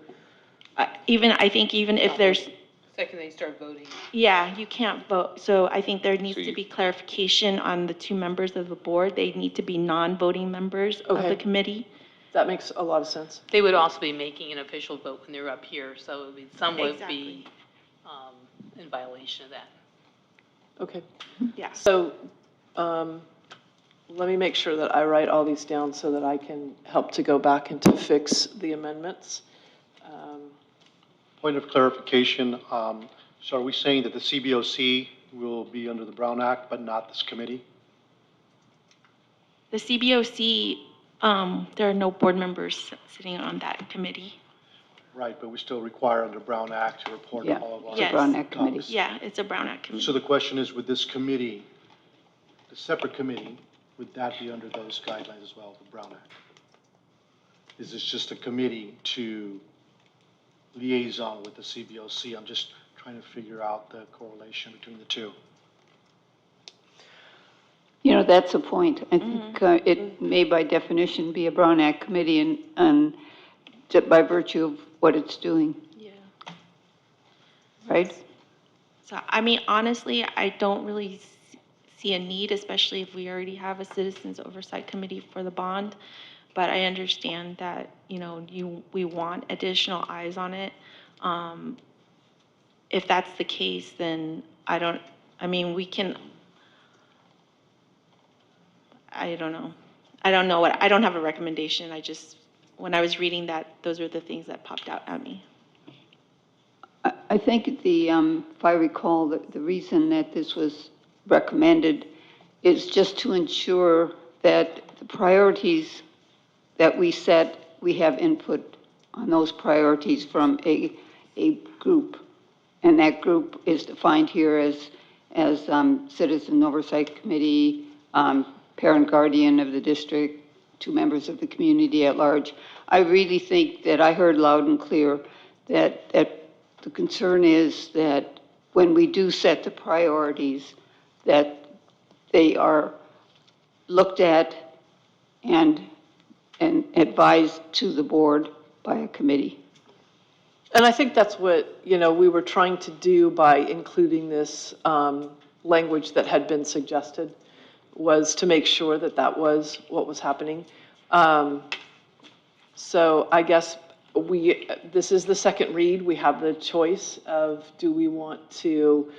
I think even if there's, Second they start voting. yeah, you can't vote. So I think there needs So to you- be clarification on the 2 members of the board. They need to be non-voting members of Okay. the committee. That makes a lot of sense. They would also be making an official vote when they're up here, so it would be, some would be in violation of that. Okay. Yeah. So let me make sure that I write all these down so that I can help to go back and to fix the amendments. Point of clarification, so are we saying that the CBOC will be under the Brown Act, but not this committee? The CBOC, there are no board members sitting on that committee. Right, but we still require under Brown Act to report Yeah. all of our. It's a Yes. Brown Act committee. topics. Yeah, it's a Brown Act So committee. the question is, with this committee, the separate committee, would that be under those guidelines as well, the Brown Act? Is this just a committee to liaison with the CBOC? I'm just trying to figure out the correlation between the two. That's a point. I think it may by definition be a Brown Act committee and just by virtue of what it's doing, Yeah. right? So, honestly, I don't really see a need, especially if we already have a Citizens Oversight Committee for the bond. But I understand that, we want additional eyes on it. If that's the case, then we can, I don't know. I don't have a recommendation. When I was reading that, those are the things that popped out at me. I think if I recall, the reason that this was recommended is just to ensure that the priorities that we set, we have input on those priorities from a group. And that group is defined here as Citizen Oversight Committee, parent guardian of the district, 2 members of the community at large. I really think that I heard loud and clear that the concern is that when we do set the priorities, that they are looked at and advised to the board by a committee. And I think that's what, we were trying to do by including this language that had been suggested, was to make sure that that was what was happening. So I guess this is the second read. We have the choice of, do we want to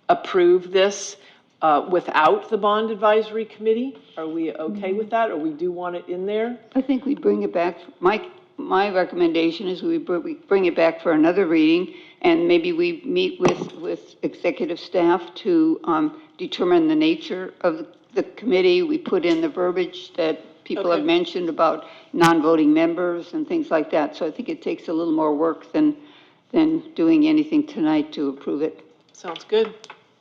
approve this without the bond advisory committee? Are we okay with that, or we do want it in there? I think we bring it back. My recommendation is we bring it back for another reading, and maybe we meet with executive staff to determine the nature of the committee. We put in the verbiage that people have mentioned about non-voting members and things like that. So I think it takes a little more work than doing anything tonight to approve it. Sounds good.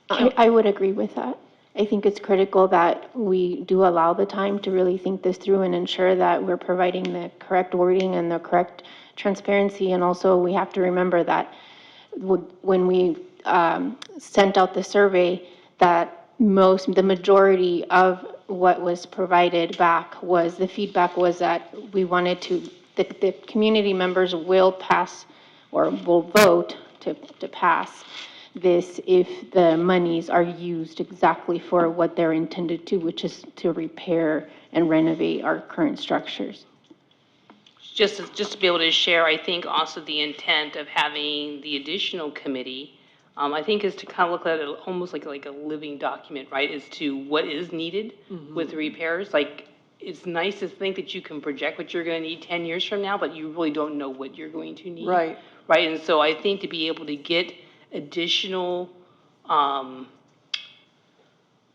I would agree with that. I think it's critical that we do allow the time to really think this through and ensure that we're providing the correct wording and the correct transparency. And also, we have to remember that when we sent out the survey, that the majority of what was provided back was, the feedback was that we wanted the community members will pass or will vote to pass this if the monies are used exactly for what they're intended to, which is to repair and renovate our current structures. Just to be able to share, I think also the intent of having the additional committee, I think is to kind of look at it almost like a living document, right? As to what is needed with the repairs. Like, it's nice to think that you can project what you're going to need 10 years from now, but you really don't know what you're going to need. Right. Right, and so I think to be able to get additional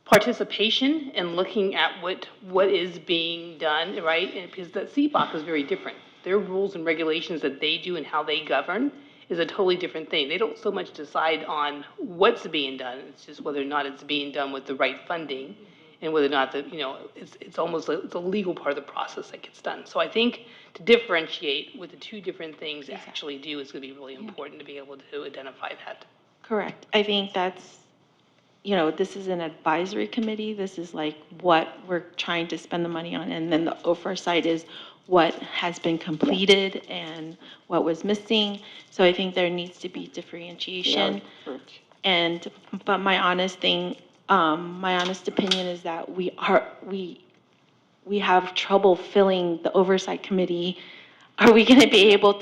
participation in looking at what is being done, right? And because the CBOC is very different. Their rules and regulations that they do and how they govern is a totally different thing. They don't so much decide on what's being done, it's just whether or not it's being done with the right funding and whether or not it's almost it's a legal part of the process that gets done. So I think to differentiate what the two different things actually do is going to be really important to be able to identify that. Correct. I think that's, this is an advisory committee. This is like what we're trying to spend the money on. And then the oversight is what has been completed and what was missing. So I think there needs to be differentiation. But my honest opinion is that we have trouble filling the oversight committee. Are we going to be able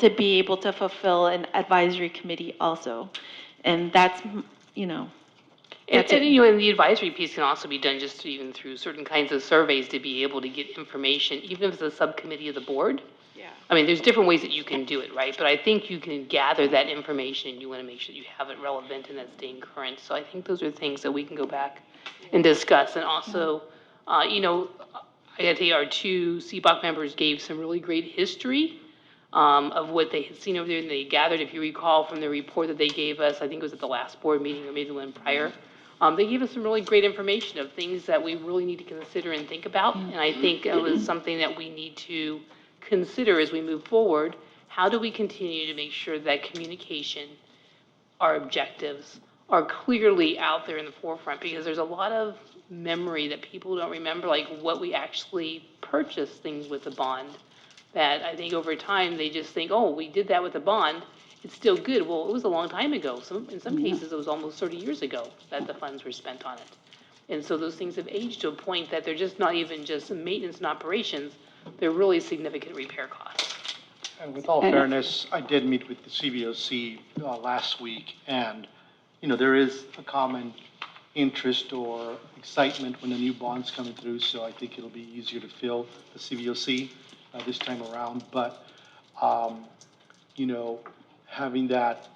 to fulfill an advisory committee also? And that's, And the advisory piece can also be done just even through certain kinds of surveys to be able to get information, even if it's a subcommittee of the board. Yeah. I mean, there's different ways that you can do it, right? But I think you can gather that information, and you want to make sure that you have it relevant and that's staying current. So I think those are things that we can go back and discuss. And also, I got to tell you, our 2 CBOC members gave some really great history of what they had seen over there, and they gathered, if you recall, from the report that they gave us, I think it was at the last board meeting or maybe the one prior. They gave us some really great information of things that we really need to consider and think about. And I think it was something that we need to consider as we move forward. How do we continue to make sure that communication, our objectives, are clearly out there in the forefront? Because there's a lot of memory that people don't remember, like what we actually purchased things with the bond, that I think over time they just think, oh, we did that with the bond, it's still good. Well, it was a long time ago. In some cases, it was almost 30 years ago that the funds were spent on it. And so those things have aged to a point that they're just not even just maintenance and operations, they're really significant repair costs. And with all fairness, I did meet with the CVOC last week, and, there is a common interest or excitement when the new bond's coming through, so I think it'll be easier to fill the CVOC this time around. But, having that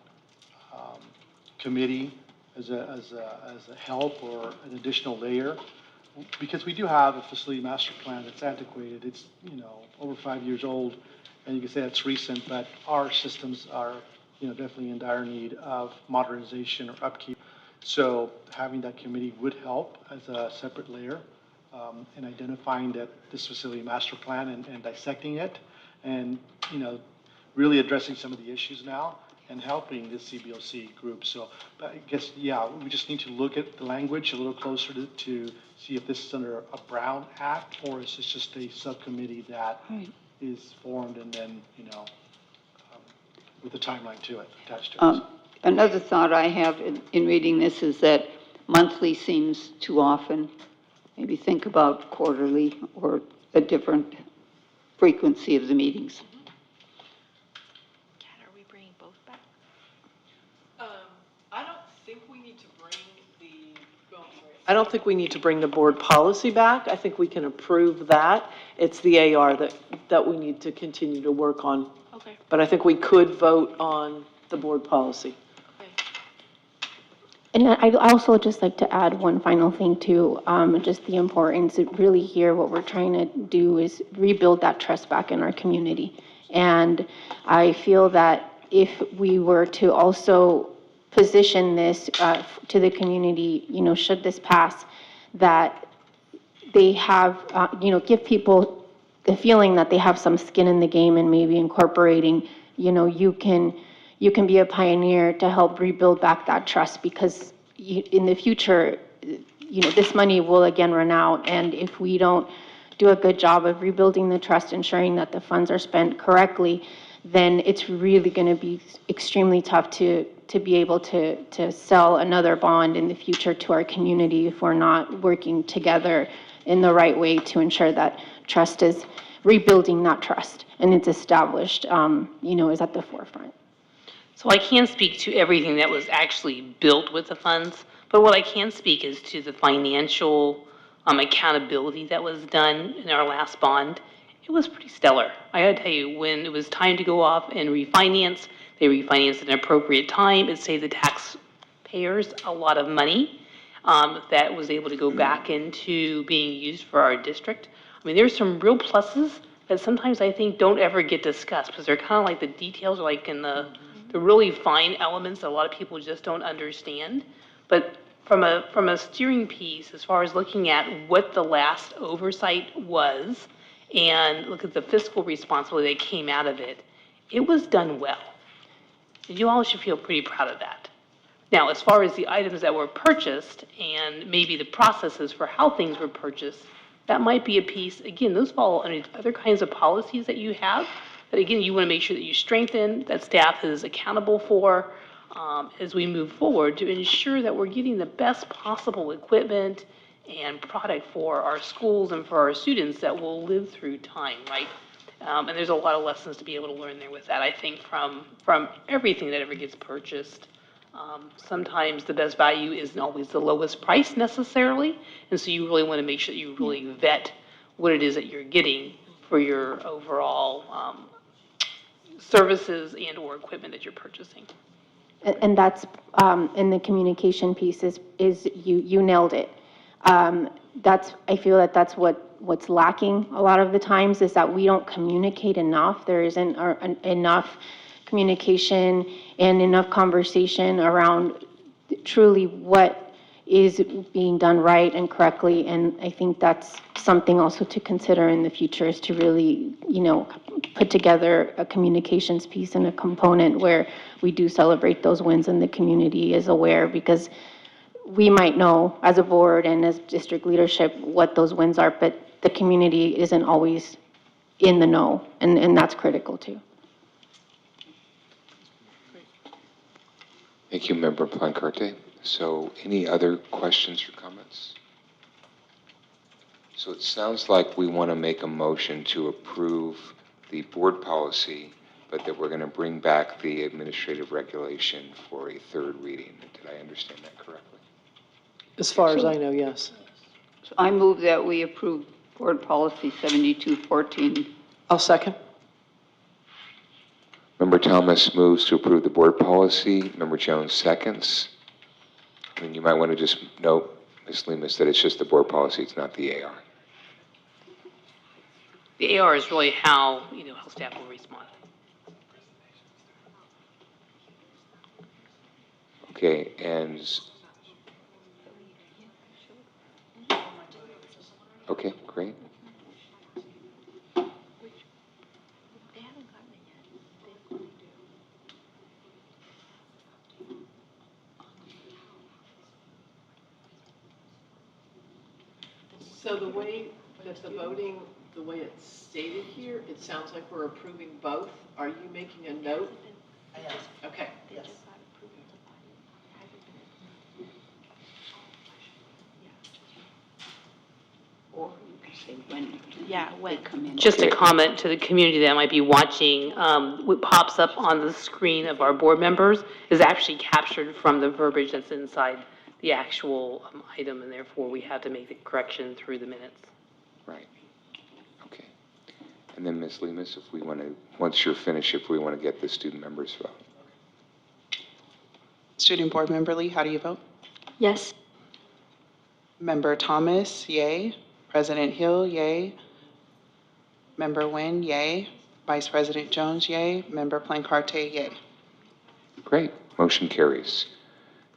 committee as a help or an additional layer. Because we do have a facility master plan that's antiquated. It's, over 5 years old, and you can say that's recent, but our systems are, definitely in dire need of modernization or upkeep. So having that committee would help as a separate layer in identifying this facility master plan and dissecting it and, really addressing some of the issues now and helping the CBOC group. So but I guess, yeah, we just need to look at the language a little closer to see if this is under a Brown Act or is this just a subcommittee that is formed and then, with a timeline to it, attached to it. Another thought I have in reading this is that monthly seems too often. Maybe think about quarterly or a different frequency of the meetings. Kat, are we bringing both back? I don't think we need to bring the board policy back. I think we can approve that. It's the AR that we need to continue to work on. Okay. But I think we could vote on the board policy. And I'd also just like to add one final thing too, just the importance of really here, what we're trying to do is rebuild that trust back in our community. And I feel that if we were to also position this to the community, should this pass, that they have, give people the feeling that they have some skin in the game and maybe incorporating, you can be a pioneer to help rebuild back that trust because in the future, this money will again run out. And if we don't do a good job of rebuilding the trust, ensuring that the funds are spent correctly, then it's really going to be extremely tough to be able to sell another bond in the future to our community if we're not working together in the right way to ensure that trust is rebuilding that trust and it's established, is at the forefront. So I can't speak to everything that was actually built with the funds, but what I can speak is to the financial accountability that was done in our last bond. It was pretty stellar. I gotta tell you, when it was time to go off and refinance, they refinanced at an appropriate time. It saved the taxpayers a lot of money that was able to go back into being used for our district. I mean, there's some real pluses that sometimes I think don't ever get discussed because they're kind of like the details are like in the really fine elements that a lot of people just don't understand. But from a steering piece, as far as looking at what the last oversight was and look at the fiscal responsibility that came out of it, it was done well. And you all should feel pretty proud of that. Now, as far as the items that were purchased and maybe the processes for how things were purchased, that might be a piece, again, those fall under other kinds of policies that you have that, again, you want to make sure that you strengthen, that staff is accountable for as we move forward to ensure that we're getting the best possible equipment and product for our schools and for our students that will live through time, right? And there's a lot of lessons to be able to learn there with that, I think, from everything that ever gets purchased. Sometimes the best value isn't always the lowest price necessarily, and so you really want to make sure that you really vet what it is that you're getting for your overall services and or equipment that you're purchasing. And that's, in the communication piece is you nailed it. I feel that that's what's lacking a lot of the times is that we don't communicate enough. There isn't enough communication and enough conversation around truly what is being done right and correctly. And I think that's something also to consider in the future is to really, put together a communications piece and a component where we do celebrate those wins and the community is aware because we might know as a board and as district leadership what those wins are, but the community isn't always in the know, and that's critical too. Thank you, Member Plancarte. So any other questions or comments? So it sounds like we want to make a motion to approve the board policy, but that we're going to bring back the administrative regulation for a third reading. Did I understand that correctly? As far as I know, yes. So I move that we approve Board Policy 7214. I'll second. Member Thomas moves to approve the board policy. Member Jones seconds. And you might want to just note, Ms. Lemus, that it's just the board policy, it's not the AR. The AR is really how, how staff will respond. Okay, and, okay, great. So the way that the voting, the way it's stated here, it sounds like we're approving both. Are you making a note? Yes. Okay. Yes. Or you can say when. Yeah, when. They come in. Just a comment to the community that might be watching, what pops up on the screen of our board members is actually captured from the verbiage that's inside the actual item, and therefore we have to make the correction through the minutes. Right. Okay. And then Ms. Lemus, if we want to, once you're finished, if we want to get the student members vote. Student Board Member Lee, how do you vote? Yes. Member Thomas, yay. President Hill, yay. Member Nguyen, yay. Vice President Jones, yay. Member Plancarte, yay. Great. Motion carries.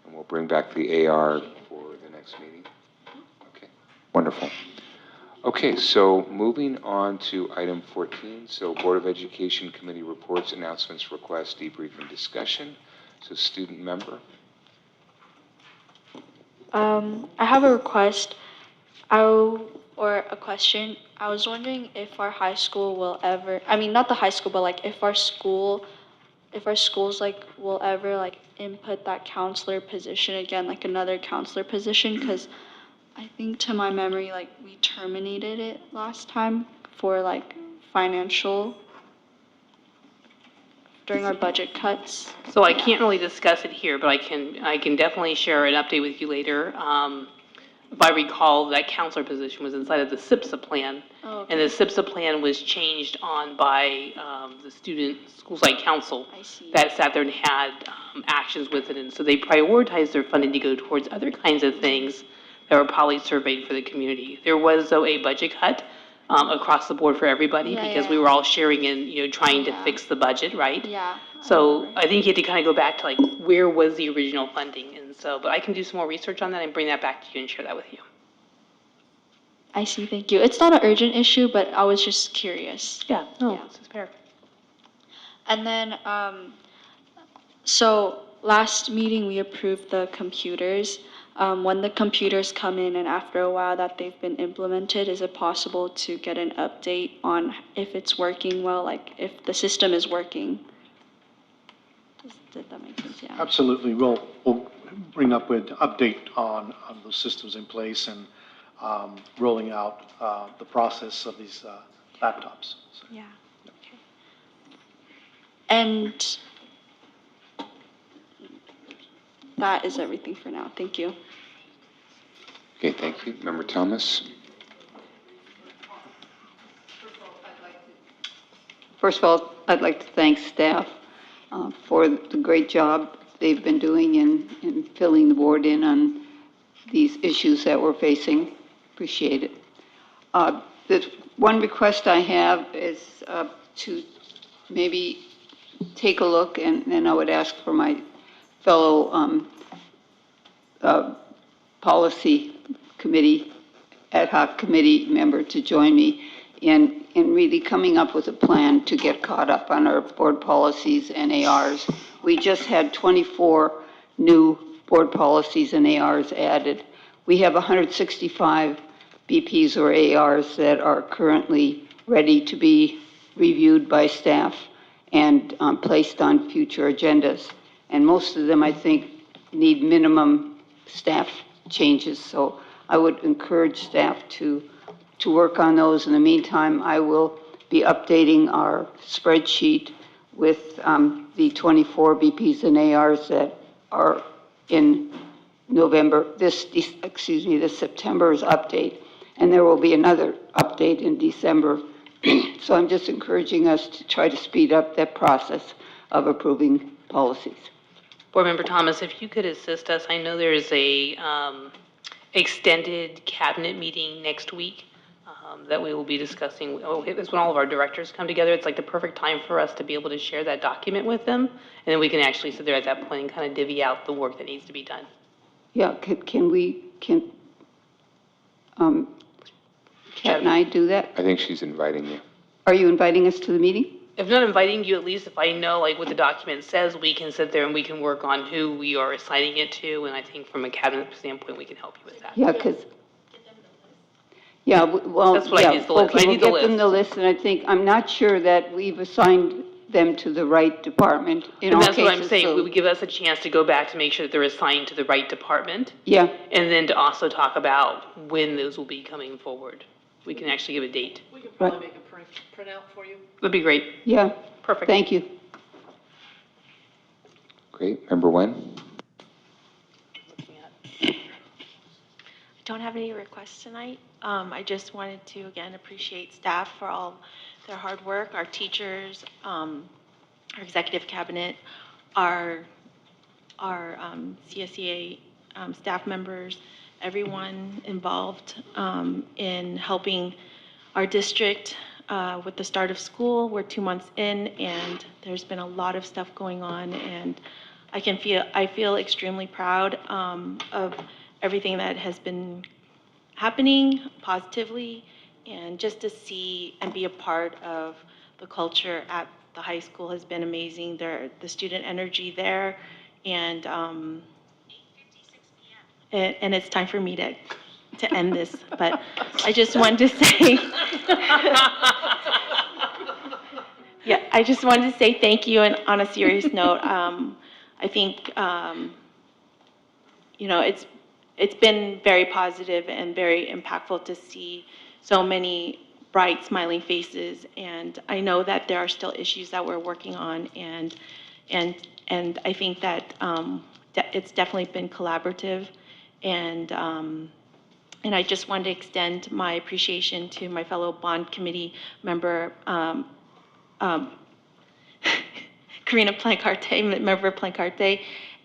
And we'll bring back the AR for the next meeting. Okay. Wonderful. Okay, so moving on to item 14. So Board of Education Committee reports, announcements, requests, debriefing, discussion. So student member. I have a request. Or a question. I was wondering if our high school will ever, I mean, not the high school, but like if our schools like will ever like input that counselor position again, like another counselor position, because I think to my memory, like we terminated it last time for like financial, during our budget cuts. So I can't really discuss it here, but I can definitely share an update with you later. If I recall, that counselor position was inside of the SIPSA plan. Oh, okay. And the SIPSA plan was changed on by the student school site council. I see. That sat there and had actions with it. And so they prioritized their funding to go towards other kinds of things that were probably surveyed for the community. There was, though, a budget cut across the board for everybody Yeah, because yeah. we were all sharing in, trying to Yeah. fix the budget, right? Yeah. So I think you have to kind of go back to like, where was the original funding? And so, but I can do some more research on that and bring that back to you and share that with you. I see, thank you. It's not an urgent issue, but I was just curious. Yeah, no, Yeah. this is fair. And then, so last meeting, we approved the computers. When the computers come in and after a while that they've been implemented, is it possible to get an update on if it's working well, like if the system is working? Did that make sense? Yeah. Absolutely. We'll bring up with update on those systems in place and rolling out the process of these laptops. So, Yeah. Okay. And that is everything for now. Thank you. Okay, thank you. Member Thomas. First of all, I'd like to thank staff for the great job they've been doing in filling the board in on these issues that we're facing. Appreciate it. The one request I have is to maybe take a look, and I would ask for my fellow policy committee, ad hoc committee member to join me in really coming up with a plan to get caught up on our board policies and ARs. We just had 24 new board policies and ARs added. We have 165 BPs or ARs that are currently ready to be reviewed by staff and placed on future agendas. And most of them, I think, need minimum staff changes. So I would encourage staff to work on those. In the meantime, I will be updating our spreadsheet with the 24 BPs and ARs that are in November, this September's update. And there will be another update in December. So I'm just encouraging us to try to speed up that process. of approving policies. Board Member Thomas, if you could assist us, I know there's a extended cabinet meeting next week that we will be discussing. Oh, it's when all of our directors come together. It's like the perfect time for us to be able to share that document with them. And then we can actually sit there at that point and kind of divvy out the work that needs to be done. Yeah, Kat and I do that? I think she's inviting you. Are you inviting us to the meeting? If not inviting you, at least if I know like what the document says, we can sit there and we can work on who we are assigning it to. And I think from a cabinet standpoint, we can help you with that. Yeah, because, yeah, well, That's what I yeah, need, the list. I okay, need we'll the get them the list. list, and I think, I'm not sure that we've assigned them to the right department in And all that's cases. what I'm saying. so- We would give us a chance to go back to make sure that they're assigned to the right department. Yeah, And then to also talk about when those will be coming forward. We can actually give a date. We could probably make a printout for you. That'd be great. yeah, Perfect. thank you. Great. Member Wen? Don't have any requests tonight. I just wanted to, again, appreciate staff for all their hard work, our teachers, our executive cabinet, our CSEA staff members, everyone involved in helping our district with the start of school. We're 2 months in, and there's been a lot of stuff going on, and I feel extremely proud of everything that has been happening positively, and just to see and be a part of the culture at the high school has been amazing. The student energy there, and and it's time for me to end this, but I just wanted to say, yeah, I just wanted to say thank you, and on a serious note, I think, you know, it's been very positive and very impactful to see so many bright, smiling faces, and I know that there are still issues that we're working on, and I think that it's definitely been collaborative, and I just wanted to extend my appreciation to my fellow bond committee member, Karina Plancarte, member Plancarte,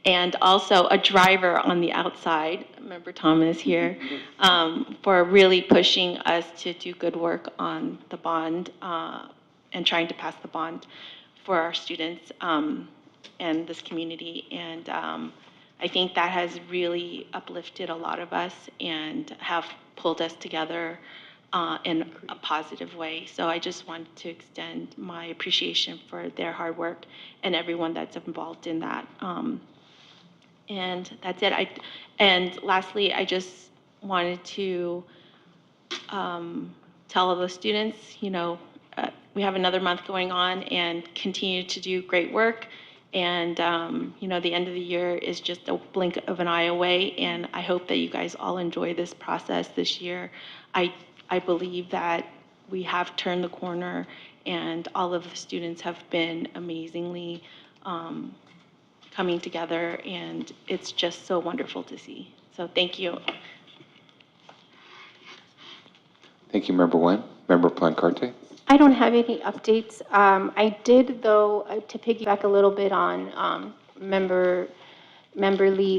and also a driver on the outside, Member Thomas here, for really pushing us to do good work on the bond and trying to pass the bond for our students and this community. And I think that has really uplifted a lot of us and have pulled us together in a positive way. So I just wanted to extend my appreciation for their hard work and everyone that's involved in that. And that's it. And lastly, I just wanted to tell all the students, you know, we have another month going on and continue to do great work. And, you know, the end of the year is just a blink of an eye away. And I hope that you guys all enjoy this process this year. I believe that we have turned the corner, and all of the students have been amazingly coming together, and it's just so wonderful to see. So thank you. Thank you, Member Wen. Member Plancarte? I don't have any updates. I did, though, to piggyback a little bit on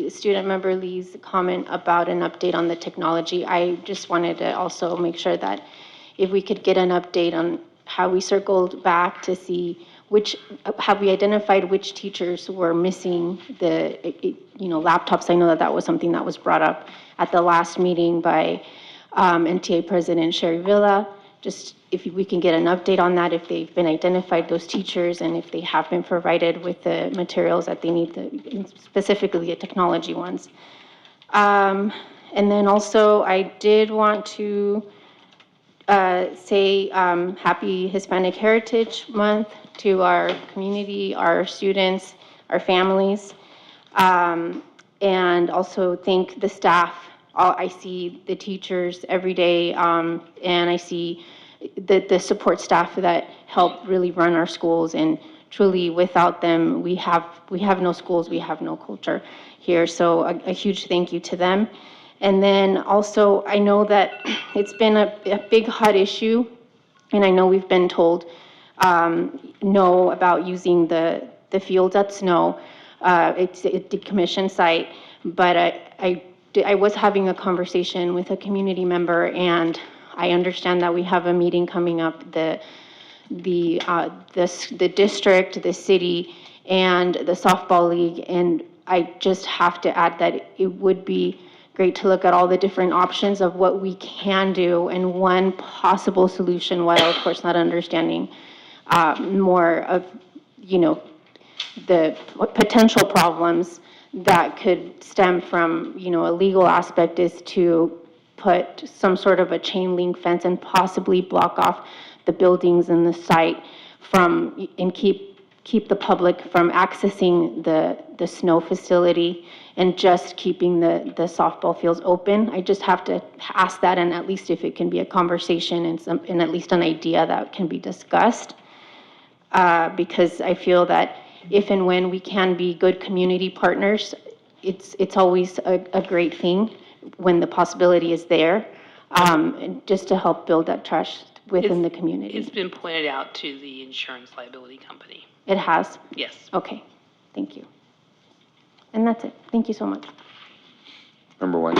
Student Member Lee's comment about an update on the technology. I just wanted to also make sure that if we could get an update on how we circled back to see have we identified which teachers were missing the, laptops? I know that was something that was brought up at the last meeting by NTA President Sherry Villa. Just if we can get an update on that, if they've been identified, those teachers, and if they have been provided with the materials that they need, specifically the technology ones. And then also, I did want to say Happy Hispanic Heritage Month to our community, our students, our families, and also thank the staff. I see the teachers every day, and I see the support staff that help really run our schools, and truly without them, we have no schools, we have no culture here. So a huge thank you to them. And then also, I know that it's been a big hot issue, and I know we've been told no about using the the fields at Snow. It's a decommissioned site, but I was having a conversation with a community member, and I understand that we have a meeting coming up, the district, the city, and the softball league, and I just have to add that it would be great to look at all the different options of what we can do, and one possible solution, while of course not understanding more of, the potential problems that could stem from, a legal aspect, is to put some sort of a chain link fence and possibly block off the buildings and the site from, and keep the public from accessing the Snow facility, and just keeping the softball fields open. I just have to ask that, and at least if it can be a conversation and at least an idea that can be discussed. Because I feel that if and when we can be good community partners, it's always a great thing when the possibility is there, and just to help build that trust within the community. It's been pointed out to the insurance liability company. It has? Yes. Okay, thank you. And that's it. Thank you so much. Member Wynn.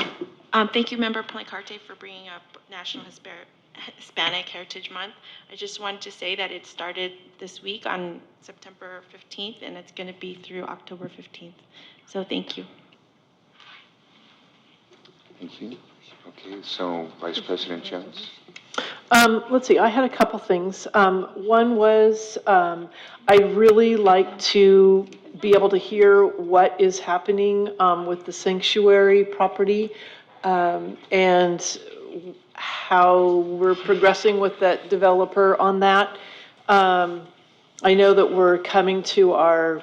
Thank you, Member Plancarte, for bringing up National Hispanic Heritage Month. I just wanted to say that it started this week on September 15th, and it's going to be through October 15th. So thank you. Thank you. Okay, so Vice President Jones. Let's see, I had a couple things. One was, I really like to be able to hear what is happening with the sanctuary property, and how we're progressing with that developer on that. I know that we're coming to our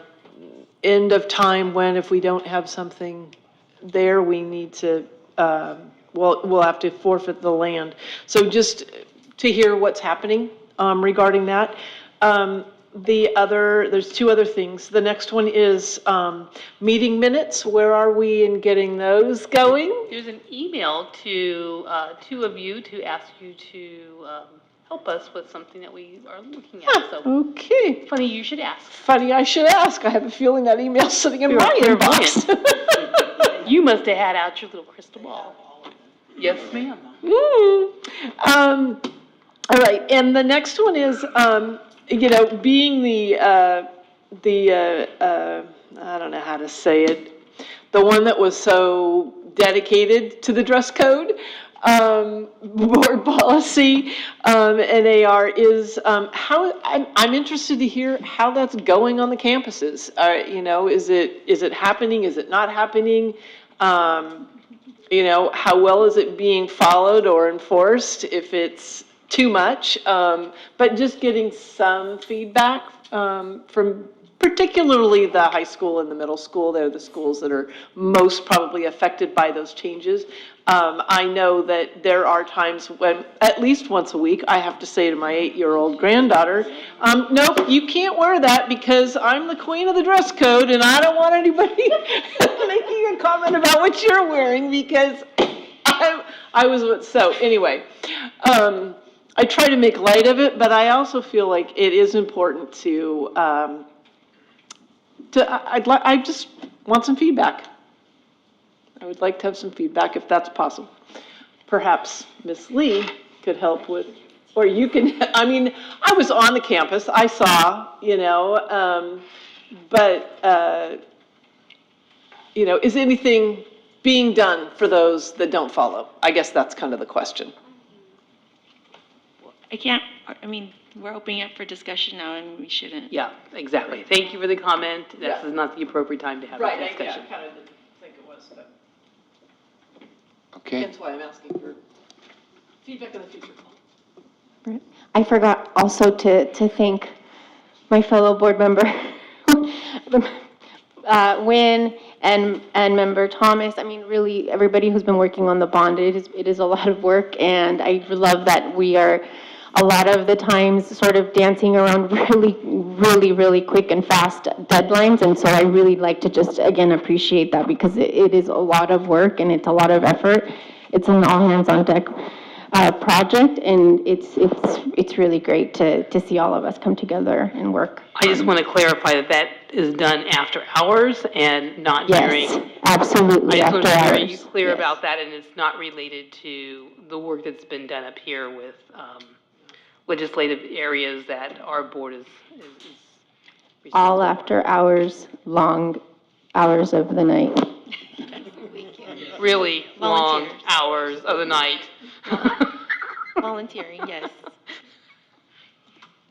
end of time when, if we don't have something there, we need to, we'll have to forfeit the land. So just to hear what's happening regarding that. There's two other things. The next one is meeting minutes. Where are we in getting those going? There's an email to two of you to ask you to help us with something that we are looking at. So Okay. funny you should ask. Funny I should ask. I have a feeling that email's sitting in my inbox. You must have had out your little crystal ball. Yes, ma'am. All right, and the next one is, being the I don't know how to say it, the one that was so dedicated to the dress code, board policy, and AR is, how, I'm interested to hear how that's going on the campuses. Is it happening? Is it not happening? How well is it being followed or enforced, if it's too much, but just getting some feedback from particularly the high school and the middle school. They're the schools that are most probably affected by those changes. I know that there are times when, at least once a week, I have to say to my 8-year-old granddaughter, nope, you can't wear that because I'm the queen of the dress code and I don't want anybody making a comment about what you're wearing because I was, so anyway. I try to make light of it, but I also feel like it is important to I just want some feedback. I would like to have some feedback if that's possible. Perhaps Ms. Lee could help with, or you can, I was on the campus, I saw, but, is anything being done for those that don't follow? I guess that's kind of the question. We're opening up for discussion now, and we shouldn't. Yeah, exactly. Thank you for the comment. This is not the appropriate time to have a discussion. I kind of didn't think it was, but Okay. that's why I'm asking for feedback in the future. I forgot also to thank my fellow board member, Wynn, and Member Thomas. Really, everybody who's been working on the bond, it is a lot of work, and I love that we are a lot of the times sort of dancing around really quick and fast deadlines, and so I really like to just, again, appreciate that because it is a lot of work and it's a lot of effort. It's an all hands on deck project, and it's really great to see all of us come together and work. I just want to clarify that that is done after hours and not during. Yes, absolutely, I just want after to make you hours. clear Yes. about that, and it's not related to the work that's been done up here with legislative areas that our board is All after hours, long hours of the night. really long Volunteers. hours of the night. Volunteering, yes.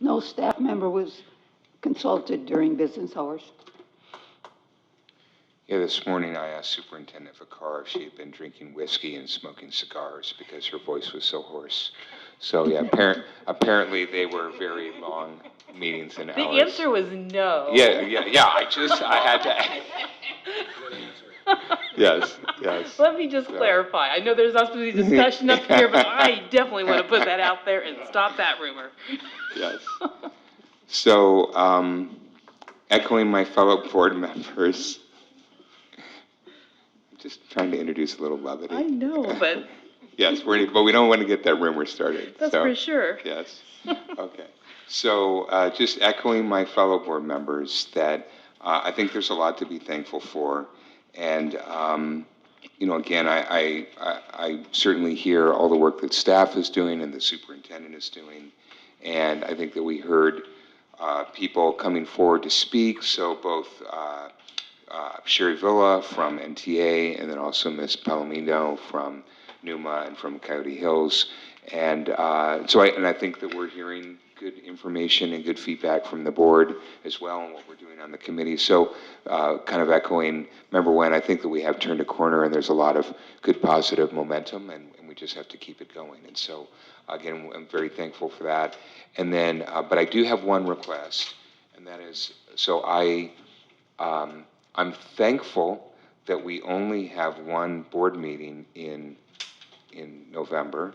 No staff member was consulted during business hours. Yeah, this morning I asked Superintendent Vacar if she had been drinking whiskey and smoking cigars because her voice was so hoarse. So, yeah, apparently they were very long meetings and hours. The answer was no. Yeah, I had to. Yes. Let me just clarify. I know there's not supposed to be discussion up here, but I definitely want to put that out there and stop that rumor. Yes. So, echoing my fellow board members, I'm just trying to introduce a little levity. I know, but Yes, but we don't want to get that rumor started. that's so, for sure. Yes. Okay. So, just echoing my fellow board members that I think there's a lot to be thankful for. And, again, I certainly hear all the work that staff is doing and the superintendent is doing. And I think that we heard people coming forward to speak. So both Sherry Villa from NTA and then also Ms. Palomino from Numa and from Coyote Hills. And I think that we're hearing good information and good feedback from the board as well on what we're doing on the committee. So kind of echoing Member Wen, I think that we have turned a corner and there's a lot of good positive momentum and we just have to keep it going. And so, again, I'm very thankful for that. And then, but I do have one request, and that is, so I'm thankful that we only have one board meeting in November,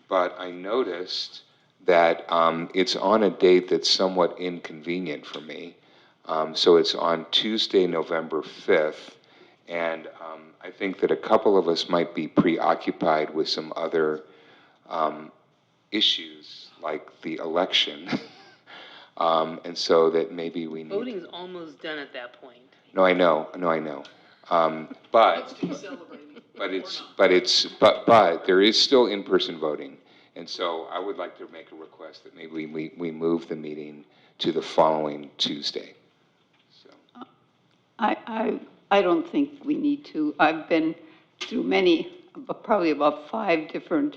but I noticed that it's on a date that's somewhat inconvenient for me. So it's on Tuesday, November 5th, and I think that a couple of us might be preoccupied with some other issues, like the election. And so that maybe we need. Voting's almost done at that point. No, I know. But there is still in-person voting. And so I would like to make a request that maybe we move the meeting to the following Tuesday. So. I don't think we need to. I've been through probably about 5 different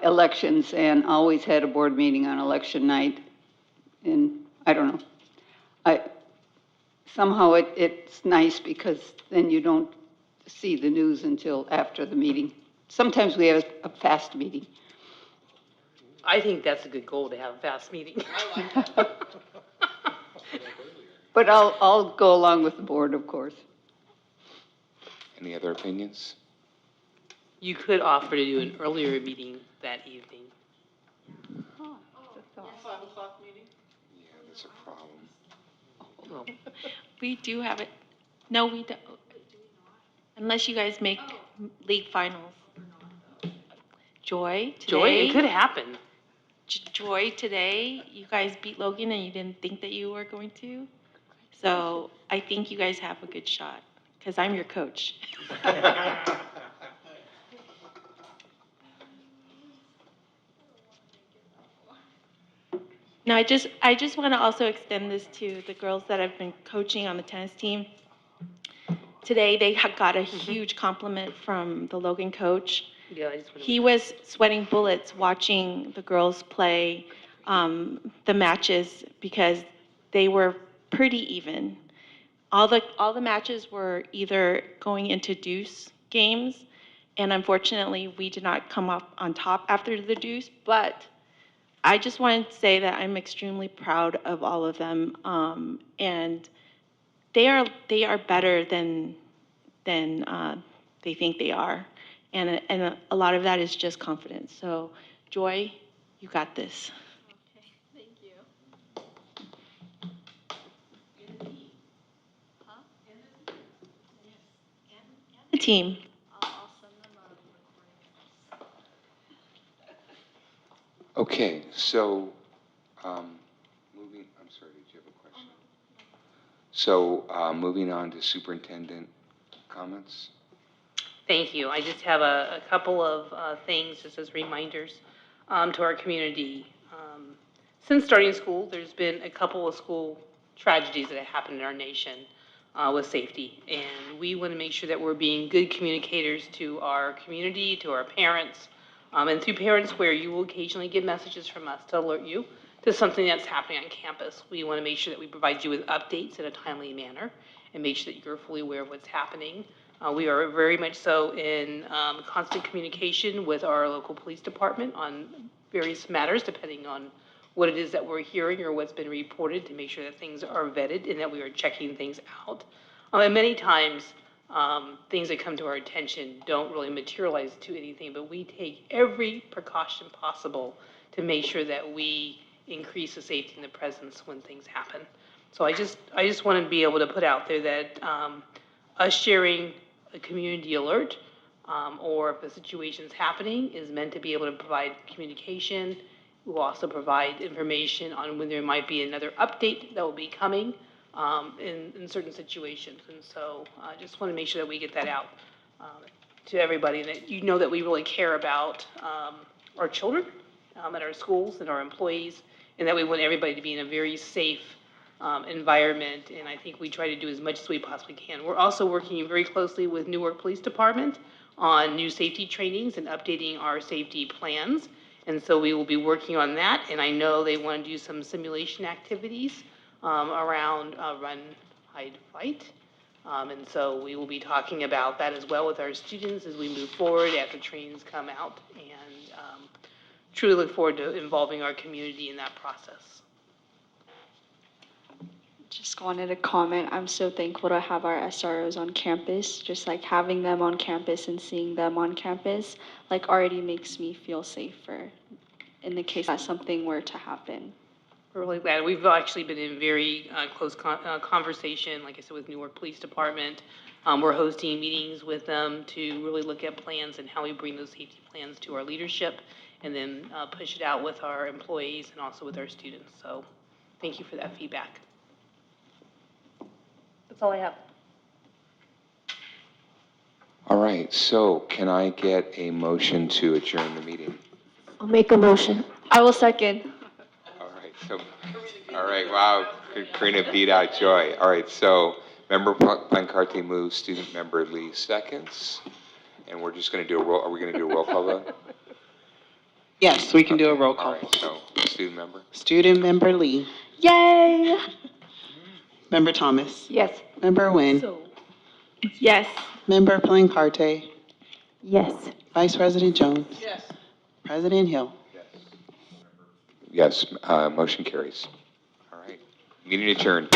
elections and always had a board meeting on election night. And I don't know. Somehow it's nice because then you don't see the news until after the meeting. Sometimes we have a fast meeting. I think that's a good goal, to have a fast meeting. But I'll go along with the board, of course. Any other opinions? You could offer to do an earlier meeting that evening. Yeah, that's a problem. Well, We do have it. No, we don't. Unless you guys make league finals. Joy, today. Joy, it could happen. Joy, today, you guys beat Logan and you didn't think that you were going to. So I think you guys have a good shot, because I'm your coach. Now, I just want to also extend this to the girls that I've been coaching on the tennis team. Today, they got a huge compliment from the Logan coach. Yeah, I just want to. He was sweating bullets watching the girls play the matches because they were pretty even. All the matches were either going into deuce games, and unfortunately, we did not come up on top after the deuce, but I just wanted to say that I'm extremely proud of all of them, and they are better than they think they are, and a lot of that is just confidence. So, Joy, you got this. Okay, thank you. The team. I'll send them a recording. Okay, so, I'm sorry, did you have a question? So, moving on to superintendent comments? Thank you. I just have a couple of things, just as reminders to our community. Since starting school, there's been a couple of school tragedies that have happened in our nation with safety. And we want to make sure that we're being good communicators to our community, to our parents, and through parents where you will occasionally get messages from us to alert you to something that's happening on campus. We want to make sure that we provide you with updates in a timely manner and make sure that you're fully aware of what's happening. We are very much so in constant communication with our local police department on various matters, depending on what it is that we're hearing or what's been reported, to make sure that things are vetted and that we are checking things out. And many times, things that come to our attention don't really materialize to anything, but we take every precaution possible to make sure that we increase the safety and the presence when things happen. So I just want to be able to put out there that us sharing a community alert, or if a situation's happening, is meant to be able to provide communication. We'll also provide information on when there might be another update that will be coming in certain situations. And so I just want to make sure that we get that out to everybody, and that you know that we really care about our children at our schools and our employees, and that we want everybody to be in a very safe environment, and I think we try to do as much as we possibly can. We're also working very closely with Newark Police Department on new safety trainings and updating our safety plans, and so we will be working on that, and I know they want to do some simulation activities around run, hide, fight, and so we will be talking about that as well with our students as we move forward after trainings come out, and truly look forward to involving our community in that process. Just wanted to comment, I'm so thankful to have our SROs on campus. Just like having them on campus and seeing them on campus, like already makes me feel safer in the case that something were to happen. We're really glad. We've actually been in very close conversation, like I said, with Newark Police Department. We're hosting meetings with them to really look at plans and how we bring those safety plans to our leadership, and then push it out with our employees and also with our students. So thank you for that feedback. That's all I have. All right, so can I get a motion to adjourn the meeting? I'll make a motion. I will second. All right, wow, Karina beat out Joy. All right, so Member Plancarte moves, Student Member Lee seconds, and we're just going to do a roll, are we going to do a roll call vote? Yes, we can do a roll All call. right, so Student Member? Student Member Lee. Yay! Member Thomas. Yes. Member Nguyen. Yes. Member Plancarte. Yes. Vice President Jones. Yes. President Hill. Yes, motion carries. All right, meeting adjourned.